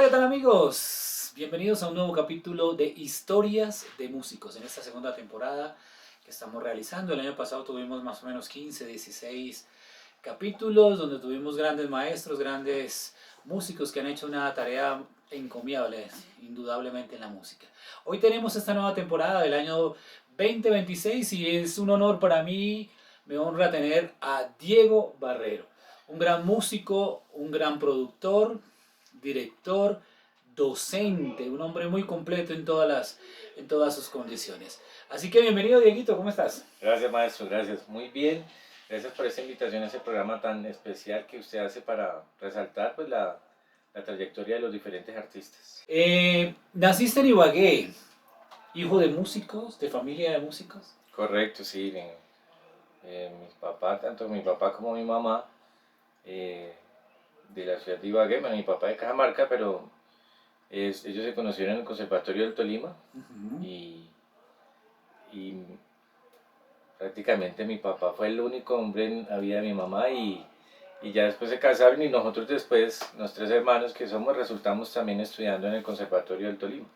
¿qué tal amigos? Bienvenidos a un nuevo capítulo de Historias de Músicos en esta segunda temporada que estamos realizando. El año pasado tuvimos más o menos 15, 16 capítulos donde tuvimos grandes maestros, grandes músicos que han hecho una tarea encomiable, indudablemente en la música. Hoy tenemos esta nueva temporada del año 2026 y es un honor para mí, me honra tener a Diego Barrero, un gran músico, un gran productor, director, docente, un hombre muy completo en todas sus condiciones. Así que bienvenido, Dieguito, ¿cómo estás? Gracias, maestro, gracias. Muy bien. Gracias por esta invitación a ese programa tan especial que usted hace para resaltar pues, la trayectoria de los diferentes artistas. Naciste en Ibagué, hijo de músicos, de familia de músicos. Correcto, sí. Mis papás, tanto mi papá como mi mamá, eh, de la ciudad de Ibagué, bueno, mi papá de Cajamarca, pero ellos se conocieron en el Conservatorio del Tolima Ujú. y, y prácticamente mi papá fue el único hombre en la vida de mi mamá y ya después se casaron y nosotros después, los tres hermanos que somos, resultamos también estudiando en el Conservatorio del Tolima.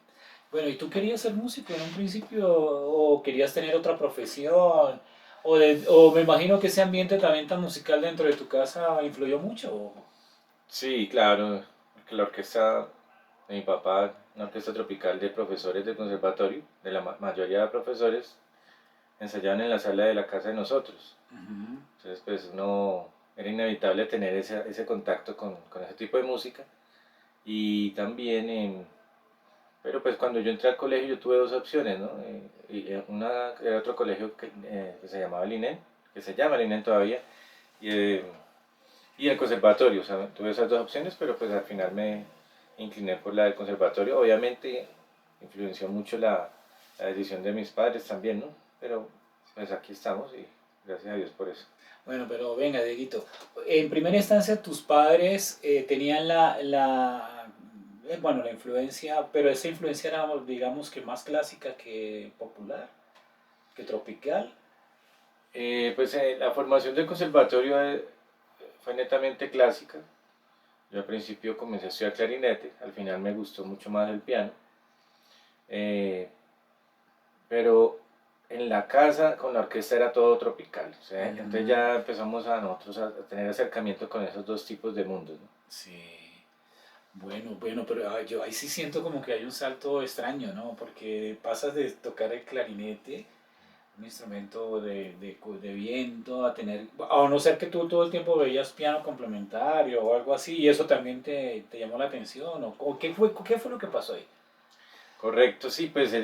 Bueno, ¿y tú querías ser músico en un principio o querías tener otra profesión? O me imagino que ese ambiente también tan musical dentro de tu casa influyó mucho. Sí, claro, porque la orquesta de mi papá, una orquesta tropical de profesores del conservatorio, de la mayoría de profesores, ensayaban en la sala de la casa de nosotros. Ujú. Entonces, pues uno era inevitable tener ese contacto con ese tipo de música. Y también pero pues cuando yo entré al colegio yo tuve dos opciones, ¿no? Una era otro colegio que se llamaba el INEN, que se llama el INEN todavía, y, eh, y el conservatorio, o sea, tuve esas dos opciones, pero pues al final me incliné por la del conservatorio. Obviamente influenció mucho la decisión de mis padres también, ¿no? Pero pues aquí estamos y gracias a Dios por eso. Bueno, pero venga, Dieguito. En primera instancia, tus padres tenían bueno, la influencia, pero esa influencia era, digamos, que más clásica que popular, que tropical. La formación del conservatorio fue netamente clásica. Yo al principio comencé a estudiar clarinete, al final me gustó mucho más el piano, eh, pero en la casa con la orquesta era todo tropical, o sea, entonces Ujú. ya empezamos a nosotros a tener acercamiento con esos dos tipos de mundos, ¿no? Sí. Bueno, pero yo ahí sí siento como que hay un salto extraño, ¿no? Porque pasas de tocar el clarinete, un instrumento de viento, a no ser que tú todo el tiempo veías piano complementario o algo así, y eso también te llamó la atención, o qué fue lo que pasó ahí. Correcto, sí, pues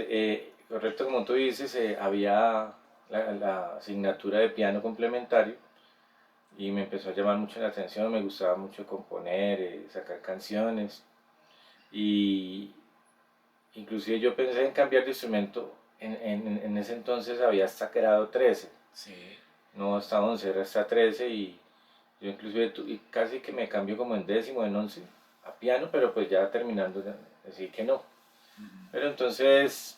correcto como tú dices, había la asignatura de piano complementario y me empezó a llamar mucho la atención, me gustaba mucho componer, sacar canciones y inclusive yo pensé en cambiar de instrumento, en ese entonces había hasta grado 13, Sí. no hasta 11, era hasta 13 y yo inclusive y casi que me cambio como en décimo, en 11 a piano, pero pues ya terminando decir que no. Pero entonces,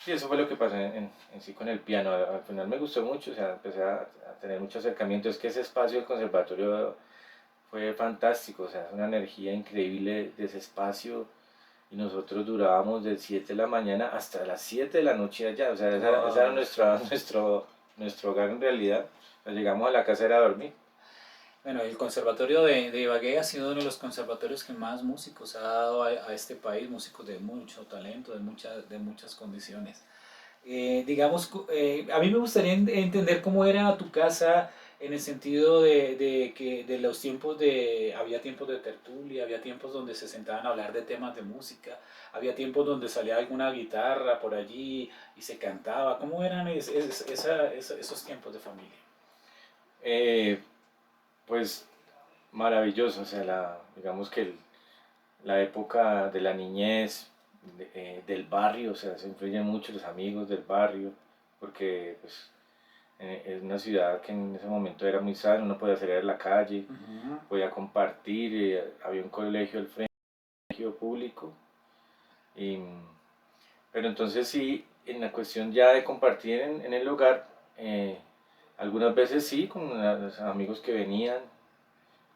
sí, eso fue lo que pasó en sí con el piano. Al final me gustó mucho, o sea, empecé a tener mucho acercamiento. Es que ese espacio del conservatorio fue fantástico, o sea, es una energía increíble de ese espacio. Y nosotros durábamos de 7 de la mañana hasta las 7 de la noche allá, o sea, esa era Wow, sí. nuestro hogar en realidad. O sea, llegamos a la casa era a dormir. Bueno, el conservatorio de Ibagué ha sido uno de los conservatorios que más músicos ha dado a este país, músicos de mucho talento, de muchas condiciones. Digamos, a mí me gustaría entender cómo era tu casa en el sentido de que de los tiempos había tiempos de tertulia, había tiempos donde se sentaban a hablar de temas de música, había tiempos donde salía alguna guitarra por allí y se cantaba. ¿Cómo eran esos tiempos de familia? Eh, pues maravilloso, o sea, digamos que la época de la niñez, del barrio, o sea, se influyen mucho los amigos del barrio, porque pues es una ciudad que en ese momento era muy sana, uno podía salir a la calle, Ujú. podía compartir, había un colegio al frente, un colegio público, y, pero entonces sí, en la cuestión ya de compartir en el hogar, algunas veces sí, con los amigos que venían,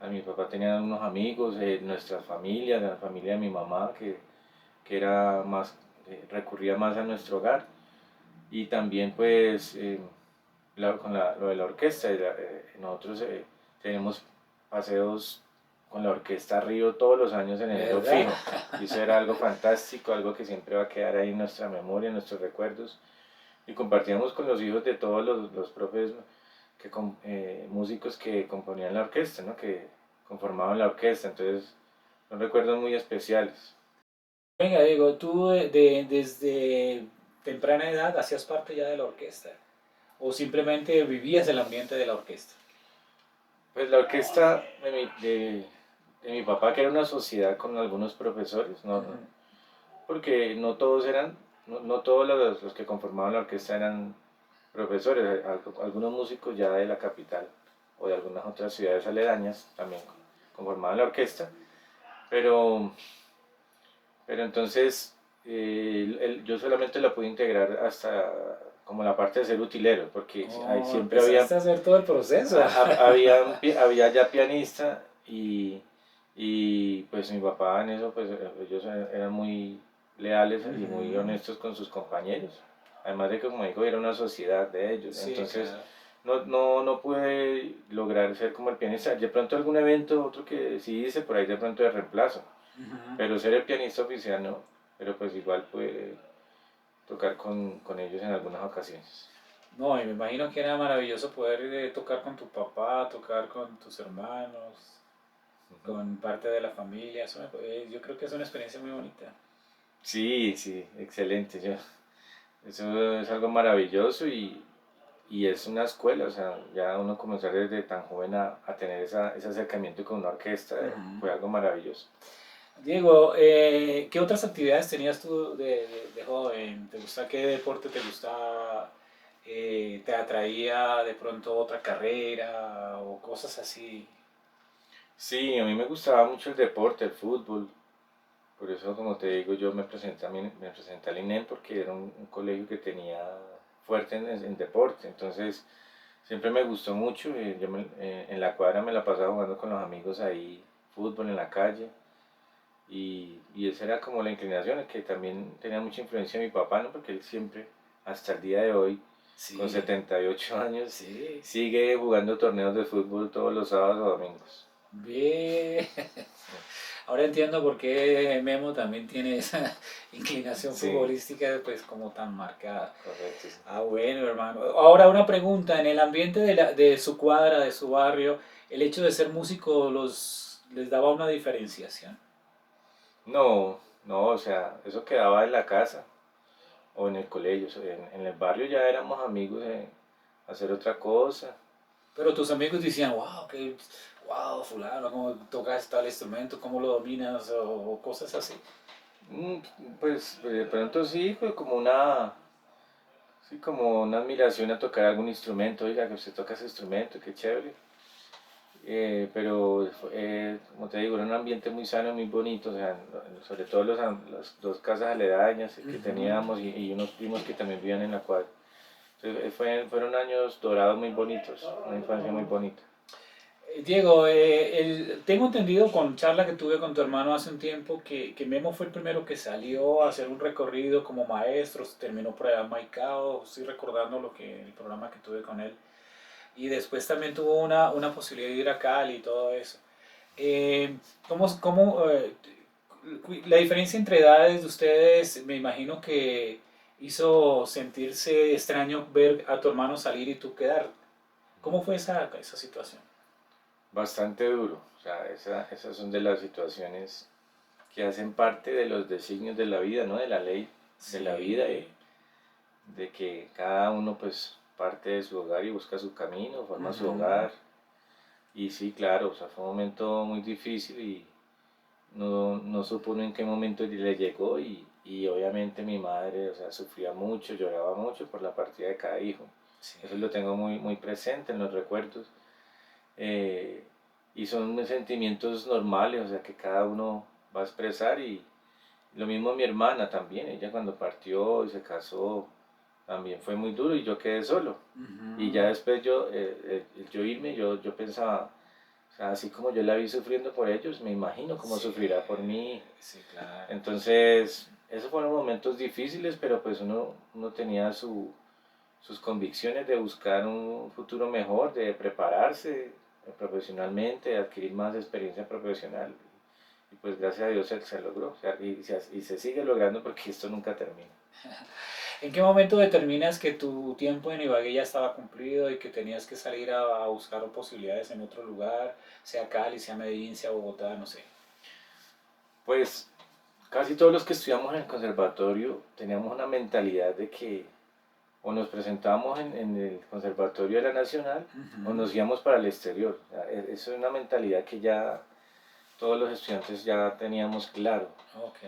A mi papá tenía unos amigos, nuestra familia, la familia de mi mamá, que era más, recurría más a nuestro hogar. Y también pues lo de la orquesta, nosotros tenemos paseos con la orquesta Río todos los años en enero ¿Verdad? fijo. Y eso era algo fantástico, algo que siempre va a quedar ahí en nuestra memoria, en nuestros recuerdos. Y compartíamos con los hijos de todos los profes, músicos que componían la orquesta, ¿no? Que conformaban la orquesta. Entonces son recuerdos muy especiales. Venga, Diego, tú desde temprana edad hacías parte ya de la orquesta o simplemente vivías el ambiente de la orquesta. Pues la orquesta de mi papá, que era una sociedad con algunos profesores, Ujú. porque no todos eran, no todos los que conformaban la orquesta eran profesores, algunos músicos ya de la capital o de algunas otras ciudades aledañas también conformaban la orquesta, pero, pero entonces yo solamente la pude integrar hasta como la parte de ser utilero, porque Oh, siempre había empezaste a hacer todo el proceso. había ya pianista y pues mi papá en eso, pues ellos eran muy leales y muy Ujú. honestos con sus compañeros. Además de que, como digo, era una sociedad de ellos. Sí, Entonces, claro. no pude lograr ser como el pianista. De pronto algún evento, otro que sí hice por ahí de pronto de reemplazo. Ujú. Pero ser el pianista oficial no. Pero pues igual pude tocar con ellos en algunas ocasiones. No, y me imagino que era maravilloso poder tocar con tu papá, tocar con tus hermanos, Ujú. con parte de la familia. Yo creo que es una experiencia muy bonita. Sí, sí, excelente. Eso es algo maravilloso y es una escuela, o sea, ya uno comenzar desde tan joven a tener ese acercamiento con una orquesta Ujú. fue algo maravilloso. Diego, ¿qué otras actividades tenías tú de joven? ¿Te gusta qué deporte te gustaba? ¿Te atraía de pronto otra carrera o cosas así? Sí, a mí me gustaba mucho el deporte, el fútbol, por eso como te digo yo me presenté al INEM porque era un colegio que tenía fuerte en deporte, entonces siempre me gustó mucho, en la cuadra me la pasaba jugando con los amigos ahí, fútbol en la calle. Y esa era como la inclinación, que también tenía mucha influencia de mi papá, ¿no? Porque él siempre, hasta el día de hoy, con Sí, 78 años, sí. sigue jugando torneos de fútbol todos los sábados o domingos. Bien. Ahora entiendo por qué Memo también tiene esa inclinación Sí, futbolística pues como tan marcada. correcto, sí. Ah, bueno, hermano. Ahora una pregunta, en el ambiente de su cuadra, de su barrio, ¿el hecho de ser músico les daba una diferenciación? No, no, o sea, eso quedaba en la casa o en el colegio, o sea, en el barrio ya éramos amigos de hacer otra cosa. Pero tus amigos decían, wow, wow, fulano, cómo tocas tal instrumento, cómo lo dominas, o cosas así. Mm, Pues de pronto sí, fue sí, como una admiración a tocar algún instrumento, oiga, que usted toca ese instrumento, qué chévere. Pero como te digo, era un ambiente muy sano, muy bonito, o sea, sobre todo las dos casas aledañas que Ujú. teníamos y unos primos que también vivían en la cuadra. Entonces, fueron años dorados muy bonitos, una infancia muy bonita. Diego, tengo entendido con charla que tuve con tu hermano hace un tiempo que Memo fue el primero que salió a hacer un recorrido como maestro, terminó por allá en Maicao, estoy recordando el programa que tuve con él. Y después también tuvo una posibilidad de ir a Cali y todo eso. Eh, la diferencia entre edades de ustedes, me imagino que hizo sentirse extraño ver a tu hermano salir y tú quedar. ¿Cómo fue esa situación? Bastante duro, o sea, esas son de las situaciones que hacen parte de los designios de la vida, ¿no? De la ley de la vida, Sí. de que cada uno pues parte de su hogar y busca su camino, forma su Ujú. hogar. Y sí, claro, o sea, fue un momento muy difícil y no supo uno en qué momento le llegó y obviamente mi madre, o sea, sufría mucho, lloraba mucho por la partida de cada hijo. Sí. Eso lo tengo muy presente en los recuerdos. eh, y son sentimientos normales, o sea, que cada uno va a expresar y lo mismo mi hermana también, ella cuando partió y se casó, también fue muy duro y yo quedé solo. Y ya Ujú. después yo irme, yo pensaba, O sea, así como yo la vi sufriendo por ellos, me imagino cómo Sí, sufrirá por mí. sí, claro. Entonces, esos fueron momentos difíciles, pero pues uno tenía sus convicciones de buscar un futuro mejor, de prepararse profesionalmente, de adquirir más experiencia profesional. Y pues gracias a Dios se logró, o sea, y se sigue logrando porque esto nunca termina. ¿En qué momento determinas que tu tiempo en Ibagué ya estaba cumplido y que tenías que salir a buscar posibilidades en otro lugar, sea Cali, sea Medellín, sea Bogotá, no sé? Pues casi todos los que estudiamos en el conservatorio teníamos una mentalidad de que o nos presentábamos en el conservatorio de la Nacional o Ujú. nos íbamos para el exterior. O sea, eso es una mentalidad que ya todos los estudiantes ya teníamos claro. Ok.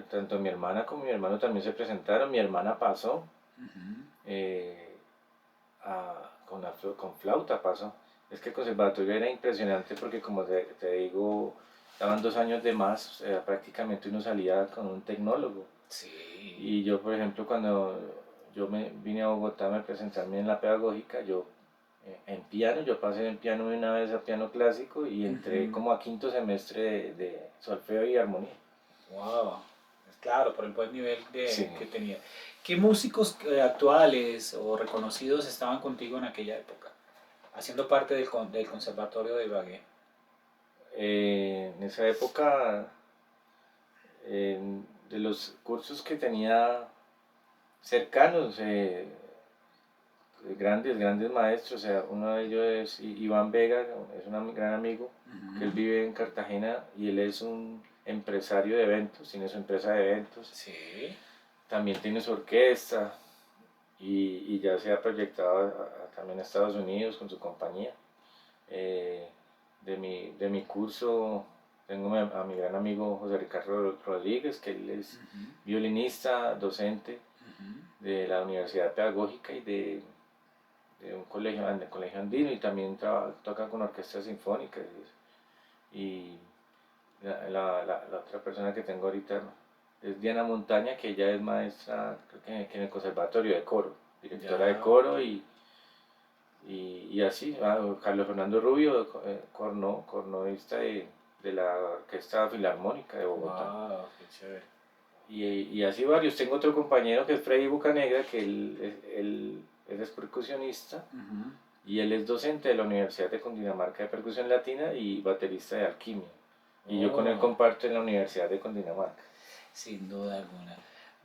Tanto mi hermana como mi hermano también se presentaron. Mi hermana pasó, Ujú. eh, con flauta pasó. Es que el conservatorio era impresionante porque como te digo, daban 2 años de más, o sea, prácticamente uno salía con un tecnólogo. Sí. Y yo, por ejemplo, cuando yo me vine a Bogotá a presentarme en la pedagógica, yo en piano, yo pasé en piano de una vez a piano clásico y entré Ujú. como a quinto semestre de solfeo y armonía. Wow. Claro, por el buen nivel Sí. que tenía. ¿Qué músicos actuales o reconocidos estaban contigo en aquella época, haciendo parte del Conservatorio de Ibagué? En esa época, de los cursos que tenía cercanos, grandes maestros, o sea, uno de ellos es Iván Vega, es un gran amigo, que él Ujú. vive en Cartagena y él es un empresario de eventos, tiene su empresa de eventos, Sí. también tiene su orquesta y ya se ha proyectado también a Estados Unidos con su compañía. Eh, de mi curso tengo a mi gran amigo José Ricardo Rodríguez, que él es Ujú. violinista, docente Ujú. de la Universidad Pedagógica y del colegio andino y también toca con orquestas sinfónicas. Y la otra persona que tengo ahorita es Diana Montaña, que ella es maestra, creo que en el conservatorio de coro, directora de Ya. coro y así. Carlos Fernando Rubio, cornoísta de la Orquesta Filarmónica de Bogotá. Wow, qué chévere. Y así varios. Tengo otro compañero que es Freddy Bucanegra, que él es percusionista Ujú. y él es docente de la Universidad de Cundinamarca de Percusión Latina y baterista de Alquimia. Y yo con él Oh, comparto en la Universidad de Cundinamarca. sin duda alguna.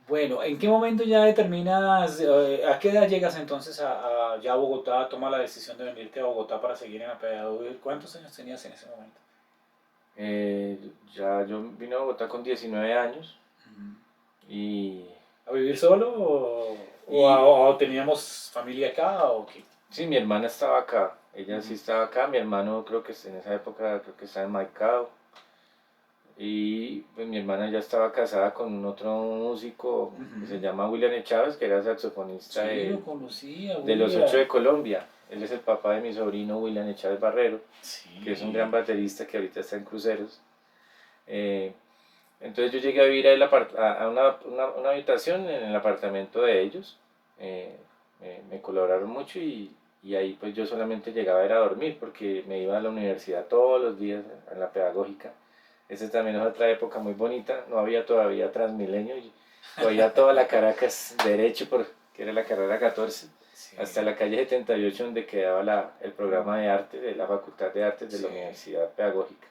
Bueno, ¿en qué momento ya determinas, a qué edad llegas entonces ya a Bogotá, toma la decisión de venirte a Bogotá para seguir en la pedagogía? ¿Cuántos años tenías en ese momento? Eh, ya yo vine a Bogotá con 19 años Ujú. y, ¿A vivir solo y o teníamos familia acá o qué? sí, mi hermana estaba acá. Ella Ujú. sí estaba acá. Mi hermano creo que en esa época creo que estaba en Maicao. Y pues mi hermana ya estaba casada con otro músico que se Ujú. llama William Chávez, que era saxofonista Sí, lo conocí a de los Ocho William. de Colombia. Él es el papá de mi sobrino William Chávez Barrero, que es un gran Sí. baterista que ahorita está en cruceros. Eh, entonces yo llegué a vivir a, una habitación en el apartamento de ellos. Eh, me colaboraron mucho y ahí pues yo solamente llegaba a ir a dormir porque me iba a la universidad todos los días a la pedagógica. Esa también es otra época muy bonita, no había todavía Transmilenio y todavía toda la Caracas derecho, que era la carrera 14, Sí. hasta la calle 78 donde quedaba el programa de arte de la Facultad de Artes de la Sí. Universidad Pedagógica.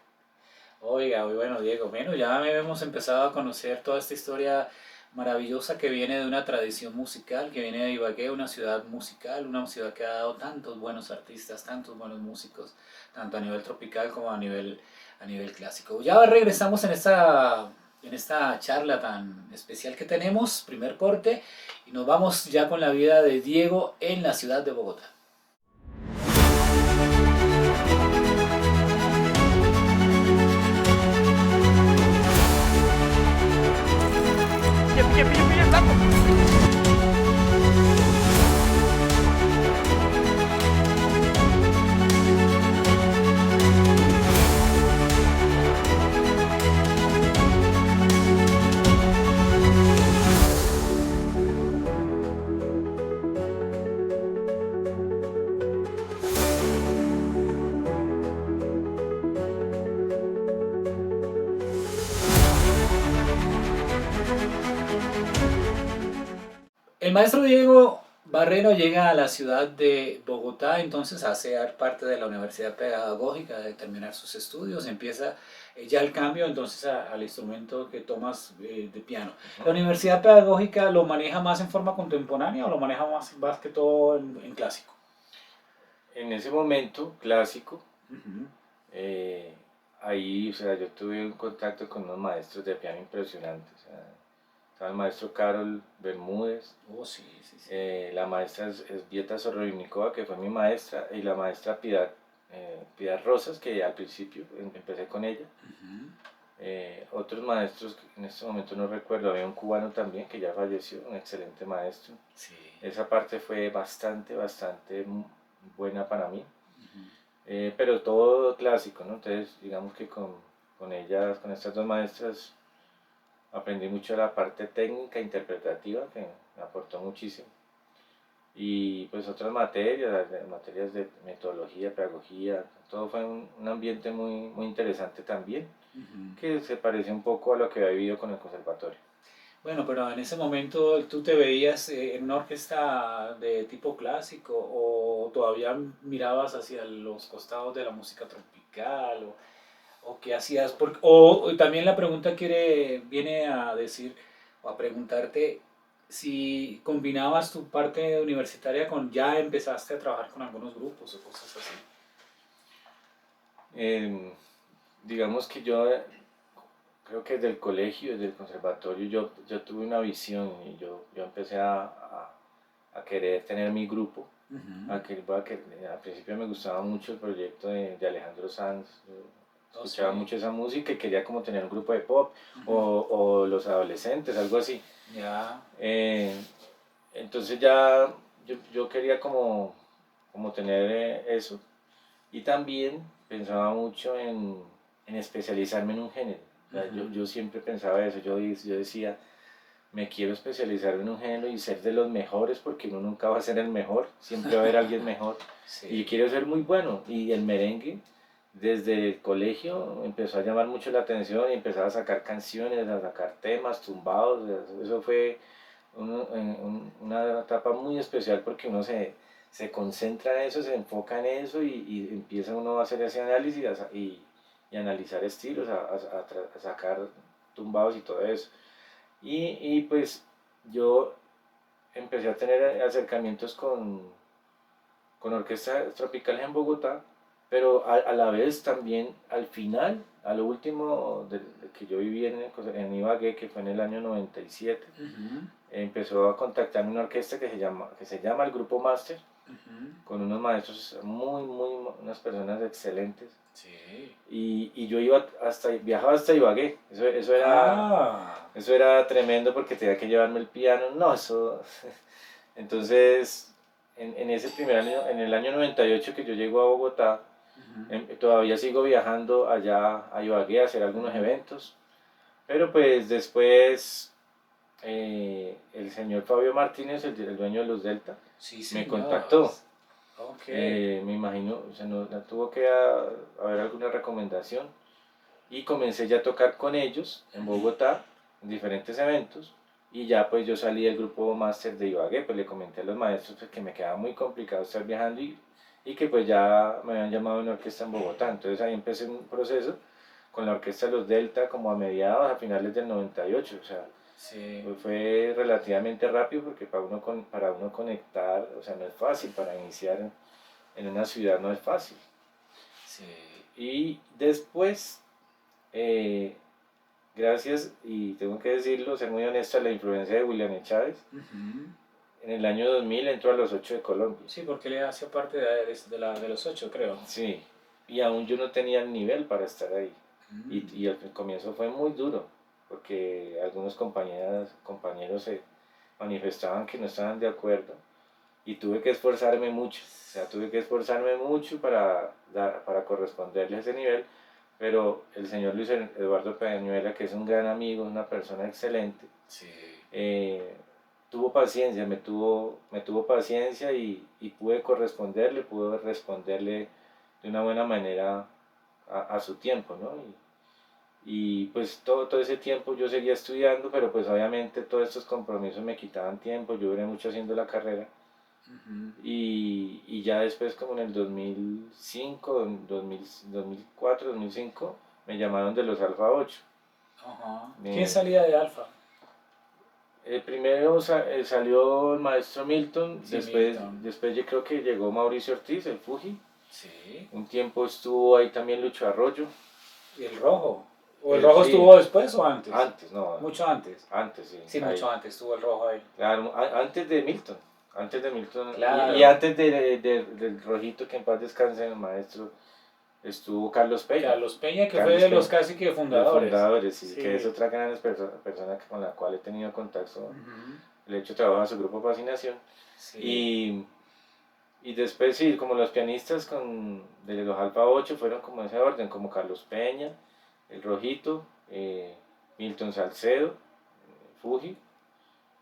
Oiga, muy bueno, Diego. Bueno, ya hemos empezado a conocer toda esta historia maravillosa que viene de una tradición musical, que viene de Ibagué, una ciudad musical, una ciudad que ha dado tantos buenos artistas, tantos buenos músicos, tanto a nivel tropical como a nivel clásico. Ya regresamos en esta charla tan especial que tenemos, primer corte, y nos vamos ya con la vida de Diego en la ciudad de Bogotá. Pilla, pilla, pilla, pilla, vamos. El maestro Diego Barrero llega a la ciudad de Bogotá, entonces a ser parte de la Universidad Pedagógica, de terminar sus estudios, empieza ya el cambio entonces al instrumento que tomas de piano. ¿La Universidad Pedagógica lo maneja más en forma contemporánea o lo maneja más que todo en clásico? En ese momento clásico, Ujú. ahí, o sea, yo tuve un contacto con unos maestros de piano impresionantes. O sea, estaba el maestro Carol Bermúdez, Oh, sí, sí, sí. la maestra Esbieta Zorrovinikova, que fue mi maestra, y la maestra Piedad Rosas, que al principio empecé con ella. Ujú. Otros maestros, que en este momento no recuerdo, había un cubano también que ya falleció, un excelente maestro. Sí. Esa parte fue bastante buena para mí. Ujú. Pero todo clásico, ¿no? Entonces, digamos que con ellas, con estas dos maestras, aprendí mucho la parte técnica, interpretativa, que me aportó muchísimo. Y pues otras materias de metodología, pedagogía, todo fue un ambiente muy interesante también, Ujú. que se parece un poco a lo que había vivido con el conservatorio. Bueno, pero en ese momento tú te veías en una orquesta de tipo clásico o todavía mirabas hacia los costados de la música tropical o qué hacías. O también la pregunta viene a decir o a preguntarte si combinabas tu parte universitaria con ya empezaste a trabajar con algunos grupos o cosas así. Eh, digamos que yo creo que desde el colegio, desde el conservatorio, yo tuve una visión y yo empecé a querer tener mi grupo. Ujú. Al principio me gustaba mucho el proyecto de Alejandro Sanz, yo Oh, escuchaba sí. mucho esa música y quería como tener un grupo de pop Ujú. o los adolescentes, algo así. Ya. Eh, entonces ya yo quería como tener eso y también pensaba mucho en especializarme en un género. O sea, Ujú. yo siempre pensaba eso, yo decía, me quiero especializar en un género y ser de los mejores porque uno nunca va a ser el mejor, siempre va a haber alguien mejor. Y Sí. yo quiero ser muy bueno. Y el merengue, desde el colegio, empezó a llamar mucho la atención y empezaba a sacar canciones, a sacar temas, tumbados. Eso fue una etapa muy especial porque uno se concentra en eso, se enfoca en eso y empieza uno a hacer ese análisis y analizar estilos, a sacar tumbados y todo eso. Y pues yo empecé a tener acercamientos con orquestas tropicales en Bogotá, pero a la vez también al final, a lo último de que yo viví en Ibagué, que fue en el año 97, Ujú. empezó a contactarme una orquesta que se llama el Grupo Máster, Ujú. con unos maestros unas personas excelentes. Sí. Y yo viajaba hasta Ibagué, Ah. eso era tremendo porque tenía que llevarme el piano, no, eso... Entonces, en ese primer año, en el año 98 que yo llego a Bogotá, Ujú. todavía sigo viajando allá a Ibagué a hacer algunos Ujú. eventos, pero pues después el señor Fabio Martínez, el dueño de los Delta, Sí, me señor. contactó. Ok. Me imagino, o sea, no tuvo que haber alguna recomendación y comencé ya a tocar con ellos en Bogotá, en diferentes eventos, y ya pues yo salí del grupo máster de Ibagué, pues le comenté a los maestros pues, que me quedaba muy complicado estar viajando y que pues ya me habían llamado a una orquesta en Bogotá, entonces ahí empecé un proceso con la orquesta de los Delta como a finales del 98, o sea, Sí, pues fue relativamente rápido porque para uno conectar, o sea, no es fácil, para iniciar en una ciudad no es fácil. sí. Y después eh, gracias, y tengo que decirlo, ser muy honesto, a la influencia de William Chávez. Ujú. En el año 2000 entró a los 8 de Colombia. Sí, porque le hacía parte de los ocho, creo. Sí, y aún yo no tenía el nivel para estar ahí. Mm. Y al comienzo fue muy duro, porque algunos compañeros se manifestaban que no estaban de acuerdo y tuve que esforzarme mucho. O sea, tuve que esforzarme mucho para corresponderle a ese nivel, pero el señor Luis Eduardo Peñuela, que es un gran amigo, una persona excelente, Sí. eh, tuvo paciencia, me tuvo paciencia y pude responderle de una buena manera a su tiempo, ¿no? Y pues todo ese tiempo yo seguía estudiando, pero pues obviamente todos estos compromisos me quitaban tiempo, yo duré mucho haciendo la carrera. Y ya después como en el 2005, 2004, 2005, me llamaron de los Alfa 8. Ajá. Eh, ¿Quién salía de Alfa? Primero salió el maestro Milton, Sí, después, Milton. después yo creo que llegó Mauricio Ortiz, el Fuji. Sí. Un tiempo estuvo ahí también Lucho Arroyo. ¿Y el rojo? ¿O el Sí, rojo estuvo después o antes? antes, no, Mucho antes. antes sí. Sí, ahí. mucho antes estuvo el rojo ahí. Claro, antes de Milton. Antes de Milton Claro. y antes del Rojito, que en paz descanse el maestro, estuvo Carlos Peña. Carlos Peña, que Carlos fue de los Peña. casi que Los fundadores. fundadores, sí, Sí. que es otra gran persona con la cual he tenido contacto. Ujú. Le he hecho trabajo a su grupo Fascinación. Sí. Y después sí, como los pianistas de los Alfa 8 fueron como ese orden, como Carlos Peña, el Rojito, Milton Salcedo, Fuji.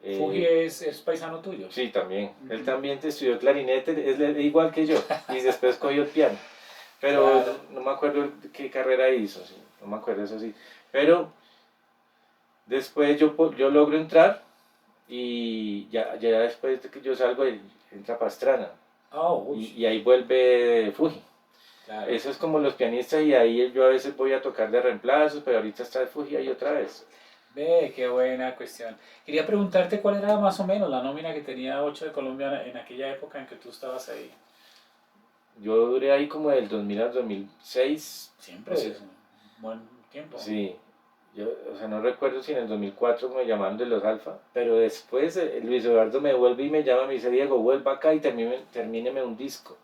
Fuji es paisano tuyo. Sí, también. Ujú. Él también estudió clarinete, es igual que yo, y después cogió el piano. Pero Claro. no me acuerdo qué carrera hizo, sí, no me acuerdo eso sí. Pero después yo logro entrar y ya después de que yo salgo, entra Pastrana. Oh, uy. Y ahí vuelve Fuji. Claro. Eso es como los pianistas y ahí yo a veces voy a tocar de reemplazos, pero ahorita está el Fuji ahí otra vez. Ve, qué buena cuestión. Quería preguntarte cuál era más o menos la nómina que tenía 8 de Colombia en aquella época en que tú estabas ahí. Yo duré ahí como del 2000 al 2006. Siempre O sea, es un buen tiempo. sí, o sea, no recuerdo si en el 2004 me llamaron de los Alfa, pero después Luis Eduardo me vuelve y me llama, me dice, Diego, vuelva acá y termíneme un disco,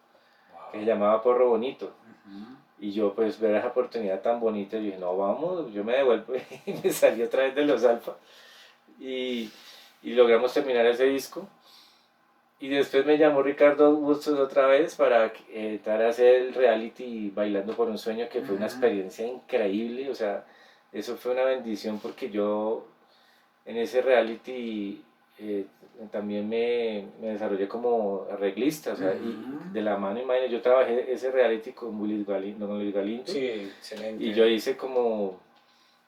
Wow. que se llamaba Porro Bonito. Ujú. Y yo pues ver esa oportunidad tan bonita, yo dije, no, vamos, yo me devuelvo y me salí otra vez de los Alfa. Y logramos terminar ese disco. Y después me llamó Ricardo Bustos otra vez para entrar a hacer el reality Bailando por un Sueño, que fue una Ujú. experiencia increíble. O sea, eso fue una bendición porque yo en ese reality también me desarrollé como arreglista. O sea, y Ujú. de la mano, imagínate, yo trabajé ese reality con Luis Galindo. Sí, excelente. Y yo hice como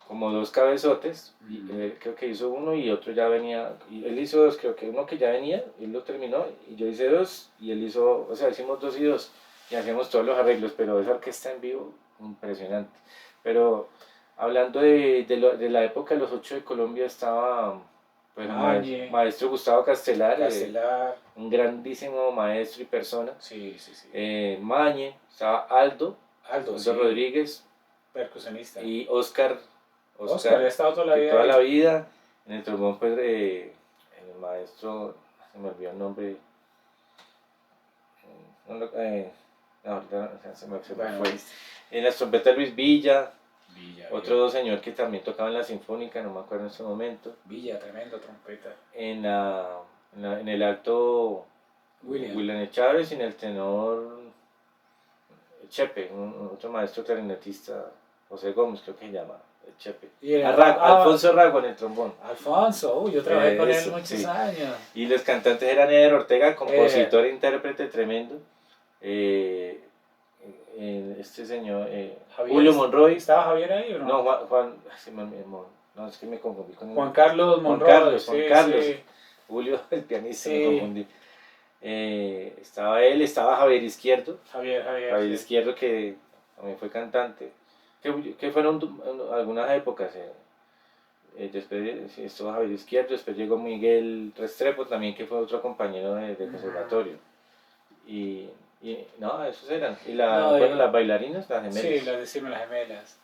2 cabezotes, y Ujú. él creo que hizo uno y otro ya venía, y él hizo 2, creo que uno que ya venía, él lo terminó, y yo hice 2, y él hizo, o sea, hicimos 2 y 2, y hacíamos todos los arreglos, pero esa orquesta en vivo, impresionante. Pero hablando de la época de los 8 de Colombia, estaba pues, el Mañe. maestro Gustavo Castelar, Castelar. un grandísimo maestro y persona, Sí, sí, sí. Mañe, estaba Aldo Aldo, sí. Rodríguez, Percusionista. y Oscar Oscar, ha estado toda la que vida toda ahí. la vida. En el trombón, pues, el maestro, se me olvidó el nombre. No, ahorita se me Bueno, fue. En las trompetas Luis Villa, Villa. otro señor que también tocaba en la Sinfónica, no me acuerdo en ese momento. Villa, tremendo trompeta. En el alto, William. Chávez, y en el tenor Chepe, otro maestro clarinetista, José Gómez, creo que se llama. El Chepe. Y el Alfonso Rago en el trombón. Alfonso, uy, yo trabajé con él Eso, muchos sí. años. Y los cantantes eran Eder Ortega, compositor e intérprete tremendo. Este señor, Javier, Julio Monroy. ¿estaba Javier ahí o no? No, Juan se me olvidó, no, es que me confundí con Juan Carlos Monroy. Juan Carlos. Sí. Julio, el pianista, Sí. me confundí. Estaba él, estaba Javier Izquierdo. Javier. Sí. Izquierdo, que también fue cantante. Que fueron algunas épocas. Después estuvo Javier Izquierdo, después llegó Miguel Restrepo también, que fue otro compañero de conservatorio. Y no, esos eran. Y las bailarinas, las gemelas. Sí, las gemelas.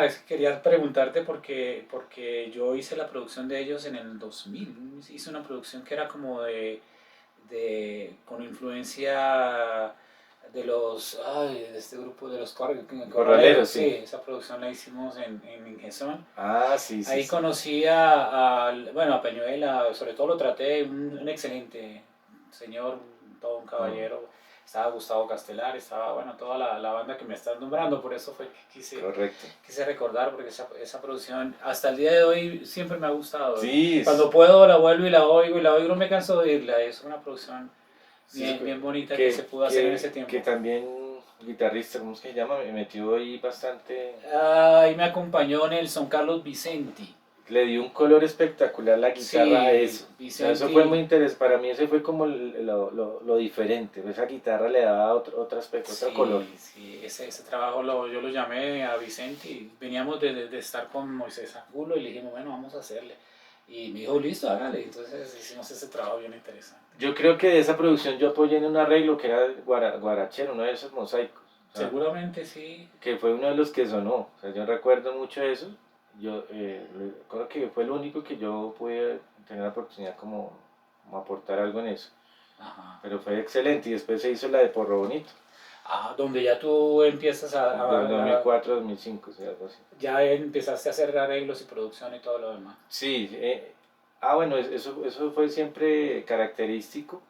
Es que quería preguntarte porque yo hice la producción de ellos en el 2000. Hice una producción que era como con influencia de este grupo de los Corraleros, sí. sí. Esa producción la hicimos en Ingesón. Sí. Ahí conocí a Peñuela, sobre todo lo traté, un excelente señor, todo un caballero. Estaba Gustavo Castelar, estaba toda la banda que me están nombrando, por eso fue que quise recordar, porque esa producción hasta el día de hoy siempre me ha gustado. Sí, cuando puedo la vuelvo y la oigo, no me canso de oírla. Es una producción bien bonita que se pudo hacer en ese tiempo. Que también guitarrista, ¿cómo es que se llama? Me metió ahí bastante, Ahí me acompañó Nelson Carlos Vicenti. le dio un color espectacular la guitarra a eso. Sí, O sea, eso fue muy Vicenti. interesante, para mí ese fue como lo diferente, esa guitarra le daba otro aspecto, otro color. Sí, sí, ese trabajo yo lo llamé a Vicenti. Veníamos de estar con Moisés Angulo y le dijimos, bueno, vamos a hacerle. Y me dijo, listo, hágale. Entonces hicimos ese trabajo bien interesante. Yo creo que de esa producción yo apoyé en un arreglo que era guarachero, uno de esos mosaicos. O sea, Seguramente sí. que fue uno de los que sonó. O sea, yo recuerdo mucho eso. Yo creo que fue el único que yo pude tener la oportunidad como aportar algo en eso. Ajá. Pero fue excelente y después se hizo la de Porro Bonito, Ah, donde ya tú empiezas del 2004-2005, o sea, algo así. ya empezaste a hacer arreglos y producción y todo lo demás. Sí, bueno, eso fue siempre característico.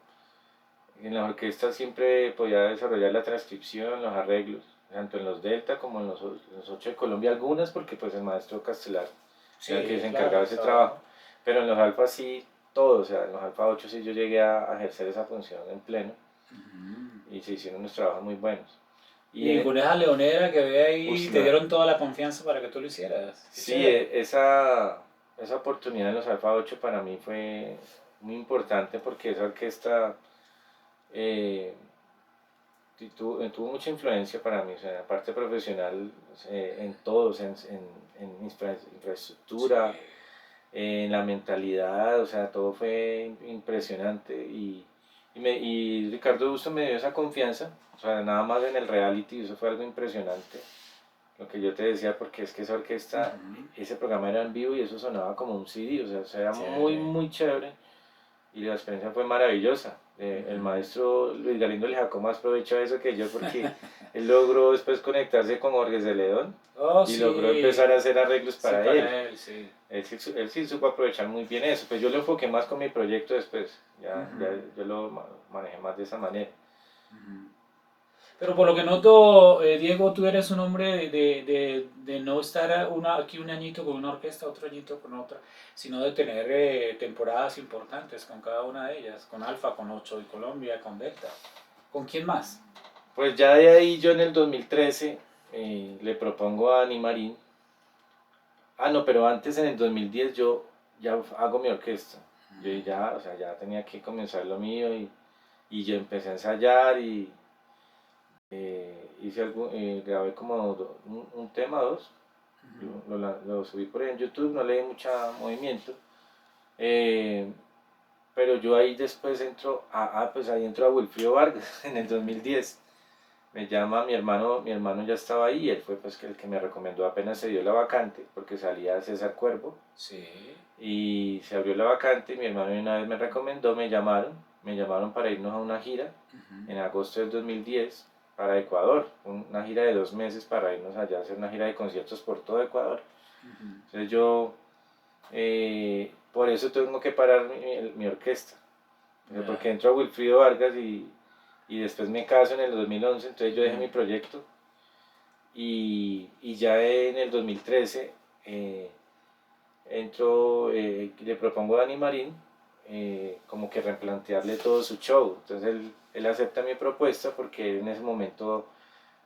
En la orquesta siempre podía desarrollar la transcripción, los arreglos, tanto en los Delta como en los 8 de Colombia, algunas porque pues el maestro Castelar era el que se encargaba de ese trabajo, pero en los Alfa sí, todo, o sea, en los Alfa 8 sí yo llegué a ejercer esa función en pleno y se hicieron unos trabajos muy buenos. Y con esa leonera que ve ahí, te no, dieron toda la confianza para que tú lo hicieras. Qué sí, chévere. esa oportunidad en los Alfa 8 para mí fue muy importante porque esa orquesta tuvo mucha influencia para mí, o sea, la parte profesional en todos, infraestructura, Sí. en la mentalidad, o sea, todo fue impresionante y Ricardo Busto me dio esa confianza, o sea, nada más en el reality, eso fue algo impresionante, lo que yo te decía, porque es que esa orquesta, ese programa era en vivo y eso sonaba como un CD, o sea, era muy, muy chévere y la experiencia fue maravillosa. El maestro Luis Galindo le sacó más provecho a eso que yo porque él logró después conectarse con Jorge Celedón Oh, y sí. logró empezar a hacer arreglos para sí, él. Para él, sí. Él sí supo aprovechar muy bien eso, pues yo lo enfoqué más con mi proyecto después, ya yo lo manejé más de esa manera. Pero por lo que noto, Diego, tú eres un hombre de no estar aquí un añito con una orquesta, otro añito con otra, sino de tener temporadas importantes con cada una de ellas, con Alfa, con 8 de Colombia, con Delta. ¿Con quién más? Pues ya de ahí yo en el 2013 le propongo a Ani Marín. No, pero antes en el 2010 yo ya hago mi orquesta. Yo ya, o sea, ya tenía que comenzar lo mío y yo empecé a ensayar y grabé como un tema, dos. Lo subí por ahí en YouTube, no le di mucho movimiento. Pero yo ahí después pues ahí entro a Wilfrido Vargas en el 2010. Me llama mi hermano ya estaba ahí, él fue pues el que me recomendó apenas se dio la vacante, porque salía César Cuervo, Sí. y se abrió la vacante, y mi hermano una vez me recomendó, me llamaron para irnos a una gira en agosto del 2010 para Ecuador, una gira de 2 meses para irnos allá a hacer una gira de conciertos por todo Ecuador. Entonces yo, por eso tengo que parar mi orquesta, porque entro a Wilfrido Vargas y después me caso en el 2011, entonces yo dejé mi proyecto y ya en el 2013 le propongo a Dani Marín como que replantearle todo su show, entonces él acepta mi propuesta porque en ese momento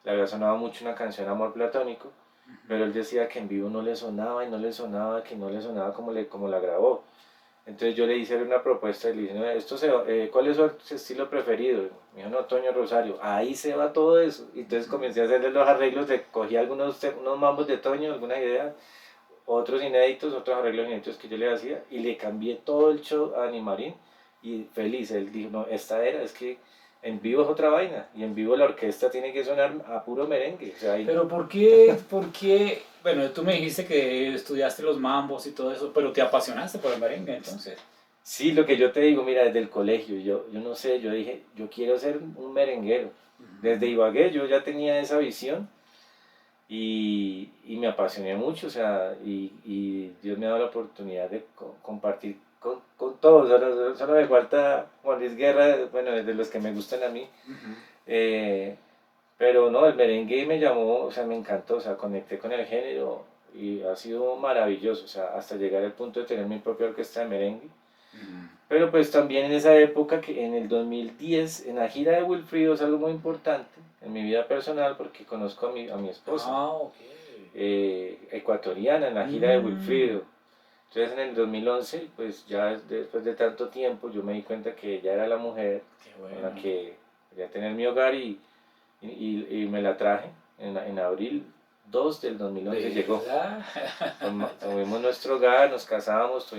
le había sonado mucho una canción Amor Platónico, pero él decía que en vivo no le sonaba y no le sonaba, que no le sonaba como la grabó. Entonces yo le hice una propuesta y le dije, no, ¿cuál es su estilo preferido? Me dijo, no, Toño Rosario. Ahí se va todo eso. Y entonces comencé a hacerle los arreglos, cogí unos mambos de Toño, alguna idea, otros inéditos, otros arreglos inéditos que yo le hacía, y le cambié todo el show a Ani Marín, y feliz, él dijo, no, es que en vivo es otra vaina, y en vivo la orquesta tiene que sonar a puro merengue. O sea, Pero ¿por qué? Bueno, tú me dijiste que estudiaste los mambos y todo eso, pero te apasionaste por el merengue entonces. Sí, lo que yo te digo, mira, desde el colegio, yo no sé, yo dije, yo quiero ser un merenguero. Desde Ibagué yo ya tenía esa visión y me apasioné mucho, o sea, y Dios me ha dado la oportunidad de compartir con todos. Solo me falta Juan Luis Guerra, bueno, de los que me gustan a mí. Pero no, el merengue me llamó, o sea, me encantó, o sea, conecté con el género y ha sido maravilloso, o sea, hasta llegar al punto de tener mi propia orquesta de merengue. Pero pues también en esa época, que en el 2010, en la gira de Wilfrido, es algo muy importante, en mi vida personal porque conozco a mi esposa, Ah, ok. ecuatoriana, en la gira de Mm. Wilfrido. Entonces en el 2011, pues ya después de tanto tiempo, yo me di cuenta que ella era la mujer Qué con bueno. la que quería tener mi hogar y me la traje en abril 2 del 2011 llegó. ¿Verdad? Tuvimos nuestro hogar, nos casamos,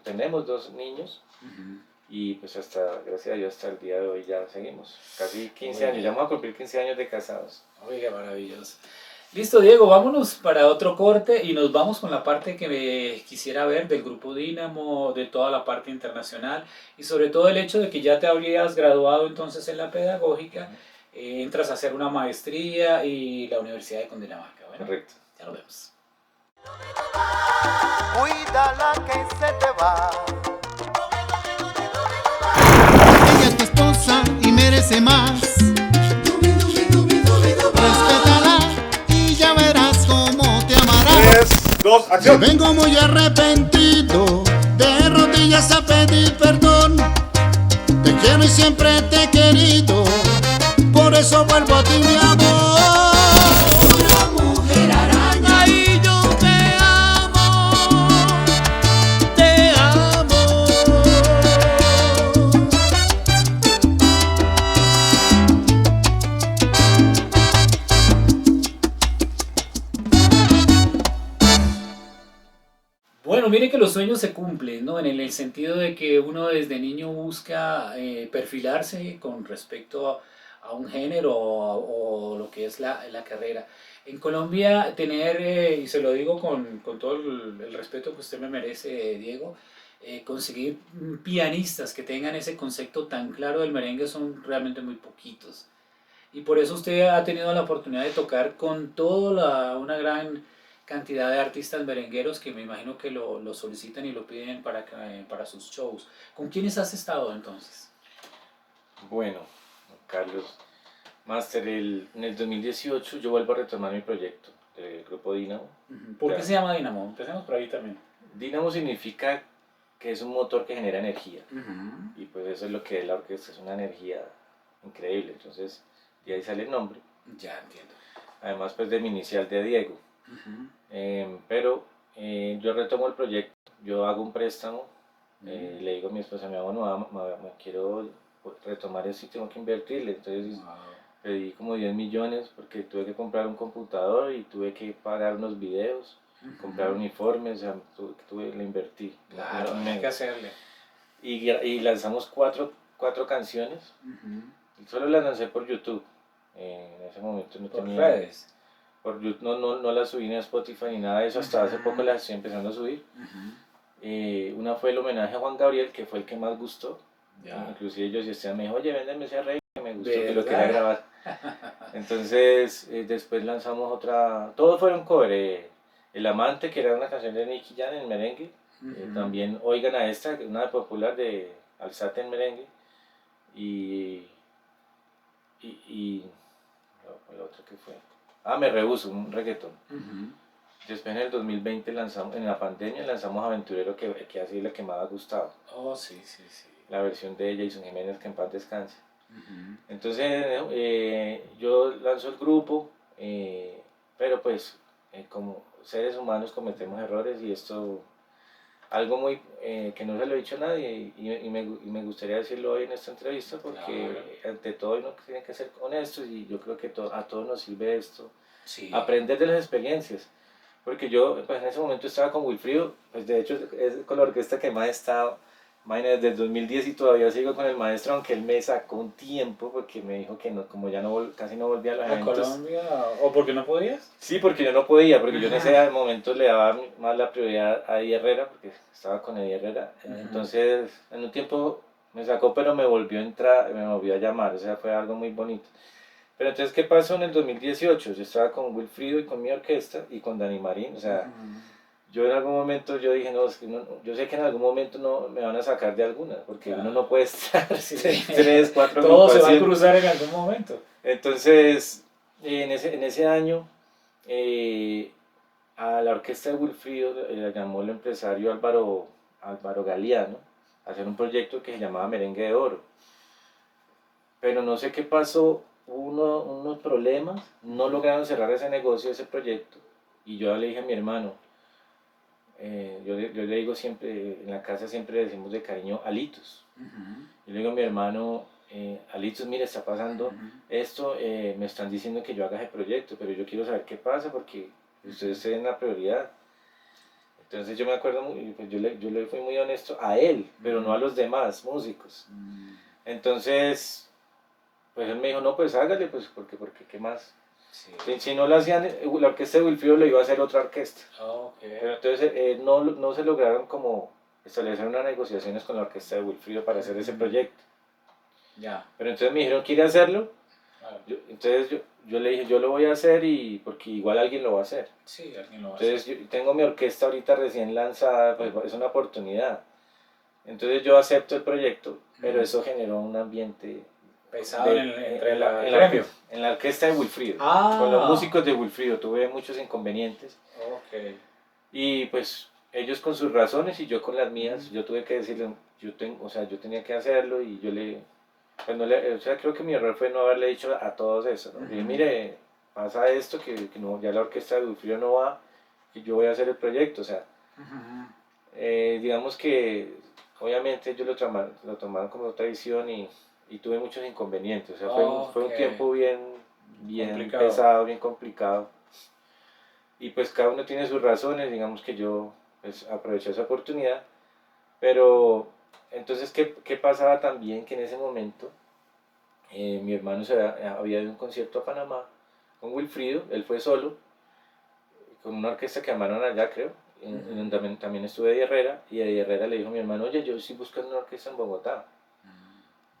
tenemos 2 niños Ujú. y pues hasta, gracias a Dios, hasta el día de hoy ya seguimos. Casi 15 Muy años, ya bien. vamos a cumplir 15 años de casados. Oiga, maravilloso. Listo, Diego, vámonos para otro corte y nos vamos con la parte que me quisiera ver del Grupo Dínamo, de toda la parte internacional y sobre todo el hecho de que ya te habrías graduado entonces en la pedagógica, entras a hacer una maestría y la Universidad de Cundinamarca. Bueno, Correcto. ya lo vemos. Cuídala que se te va. Ella es tu esposa y merece más. Respétala y ya verás cómo te amará. 3, 2, Yo acción. vengo muy arrepentido, de rodillas a pedir perdón. Te quiero y siempre te he querido, por eso vuelvo a ti, mi amor. Una mujer araña y yo te amo, te amo. Bueno, mire que los sueños se cumplen, ¿no? En el sentido de que uno desde niño busca perfilarse con respecto a un género o lo que es la carrera. En Colombia, tener, y se lo digo con todo el respeto que usted me merece, Diego, conseguir pianistas que tengan ese concepto tan claro del merengue son realmente muy poquitos. Y por eso usted ha tenido la oportunidad de tocar con toda una gran cantidad de artistas merengueros que me imagino que lo solicitan y lo piden para sus shows. ¿Con quiénes has estado entonces? Bueno, Carlos, Master, en el 2018 yo vuelvo a retomar mi proyecto del Grupo Dínamo. ¿Por qué Ya. se llama Dinamo? Empecemos por ahí también. Dínamo significa que es un motor que genera energía. Y pues eso es lo que es la orquesta, es una energía increíble. Entonces, de ahí sale el nombre. Ya entiendo. Además, pues de mi inicial de Diego. Pero yo retomo el proyecto, yo hago un préstamo, le digo a mi esposa, mi amor, no, quiero retomar esto y tengo que invertirle. Entonces Wow. pedí como 10 millones porque tuve que comprar un computador y tuve que pagar unos videos, comprar uniformes, o sea, le invertí. Claro, Me- hay que hacerle. y lanzamos cuatro canciones, y solo las lancé por YouTube. En ese momento no Por tenía... redes. Por YouTube no las subí ni a Spotify ni nada de eso, hasta hace poco las estoy empezando a subir. Una fue el homenaje a Juan Gabriel, que fue el que más gustó. Ya. Inclusive ellos y Esteban me dijo, oye, véndeme ese arreglo, que me gustó, que ¿Verdad? lo quería grabar. Entonces, después lanzamos otra, todos fueron cover. El Amante, que era una canción de Nicky Jam en merengue. También Oigan a esta, una popular de Alzate en merengue. Y la otra que fue... Me Rehuso, un reggaetón. Después en el 2020 lanzamos, en la pandemia lanzamos Aventurero, que así es la que más ha gustado. Oh, sí, sí, sí. La versión de Jason Jiménez, que en paz descanse. Entonces yo lanzo el grupo, pero pues como seres humanos cometemos errores y esto, algo muy que no se lo he dicho a nadie y me gustaría decirlo hoy en esta entrevista porque ante todo uno tiene que ser honesto y yo creo que a todos nos sirve esto, Sí. aprender de las experiencias. Porque yo pues, en ese momento estaba con Wilfrido, pues de hecho es con la orquesta que más he estado, imagínate, desde el 2010 y todavía sigo con el maestro, aunque él me sacó un tiempo porque me dijo que no, como ya no casi no volvía a los ¿A eventos. Colombia? ¿O porque no podías? Sí, porque yo no podía, porque yo en ese momento le daba más la prioridad a Eddie Herrera, porque estaba con Eddie Herrera. Entonces, en un tiempo me sacó, pero me volvió a entrar, me volvió a llamar, o sea, fue algo muy bonito. Pero entonces, ¿qué pasó en el 2018? Yo estaba con Wilfrido y con mi orquesta y con Dani Marín, o sea, yo en algún momento yo dije, no, es que yo sé que en algún momento no me van a sacar de alguna, porque uno no puede estar Sí. 3, 4 Todo se va a agrupaciones. cruzar en algún momento. Entonces, en ese año, a la orquesta de Wilfrido la llamó el empresario Álvaro Galeano a hacer un proyecto que se llamaba Merengue de Oro. Pero no sé qué pasó, hubo unos problemas, no lograron cerrar ese negocio, ese proyecto, y yo le dije a mi hermano, yo le digo siempre, en la casa siempre le decimos de cariño Alitos. Yo le digo a mi hermano, Alitos, mire, está pasando esto, me están diciendo que yo haga ese proyecto, pero yo quiero saber qué pasa porque ustedes tienen la prioridad. Entonces yo me acuerdo, pues yo le fui muy honesto a él, pero no a los demás músicos. Entonces, pues él me dijo, no, pues hágale, pues porque ¿qué más? Sí. Si no lo hacían, la orquesta de Wilfrido lo iba a hacer otra orquesta. Okay. Pero entonces no se lograron como establecer unas negociaciones con la orquesta de Wilfrido para hacer ese proyecto. Ya. Pero entonces me dijeron, ¿quiere hacerlo? Claro. Entonces yo le dije, yo lo voy a hacer y porque igual alguien lo va a hacer. Sí, alguien lo va a hacer. Entonces yo tengo mi orquesta ahorita recién lanzada, pues es una oportunidad. Entonces yo acepto el proyecto, pero eso generó un ambiente Pesado entre en el la, gremio. en la orquesta de Wilfrido. Ah. Con los músicos de Wilfrido tuve muchos inconvenientes. Ok. Y pues ellos con sus razones y yo con las mías, yo tuve que decirle, yo tenía que hacerlo y yo creo que mi error fue no haberle dicho a todos eso, ¿no? Dije, mire, pasa esto, que no, ya la orquesta de Wilfrido no va, que yo voy a hacer el proyecto, o sea, digamos que obviamente ellos lo tomaron como tradición y tuve muchos inconvenientes, o sea, fue un tiempo bien complicado. pesado, bien complicado. Y pues cada uno tiene sus razones, digamos que yo pues, aproveché esa oportunidad, pero entonces, ¿qué pasaba también? Que en ese momento mi hermano había ido a un concierto a Panamá con Wilfrido, él fue solo, con una orquesta que armaron allá, creo, en donde también estuve Eddie Herrera, y Eddie Herrera le dijo a mi hermano, oye, yo estoy buscando una orquesta en Bogotá,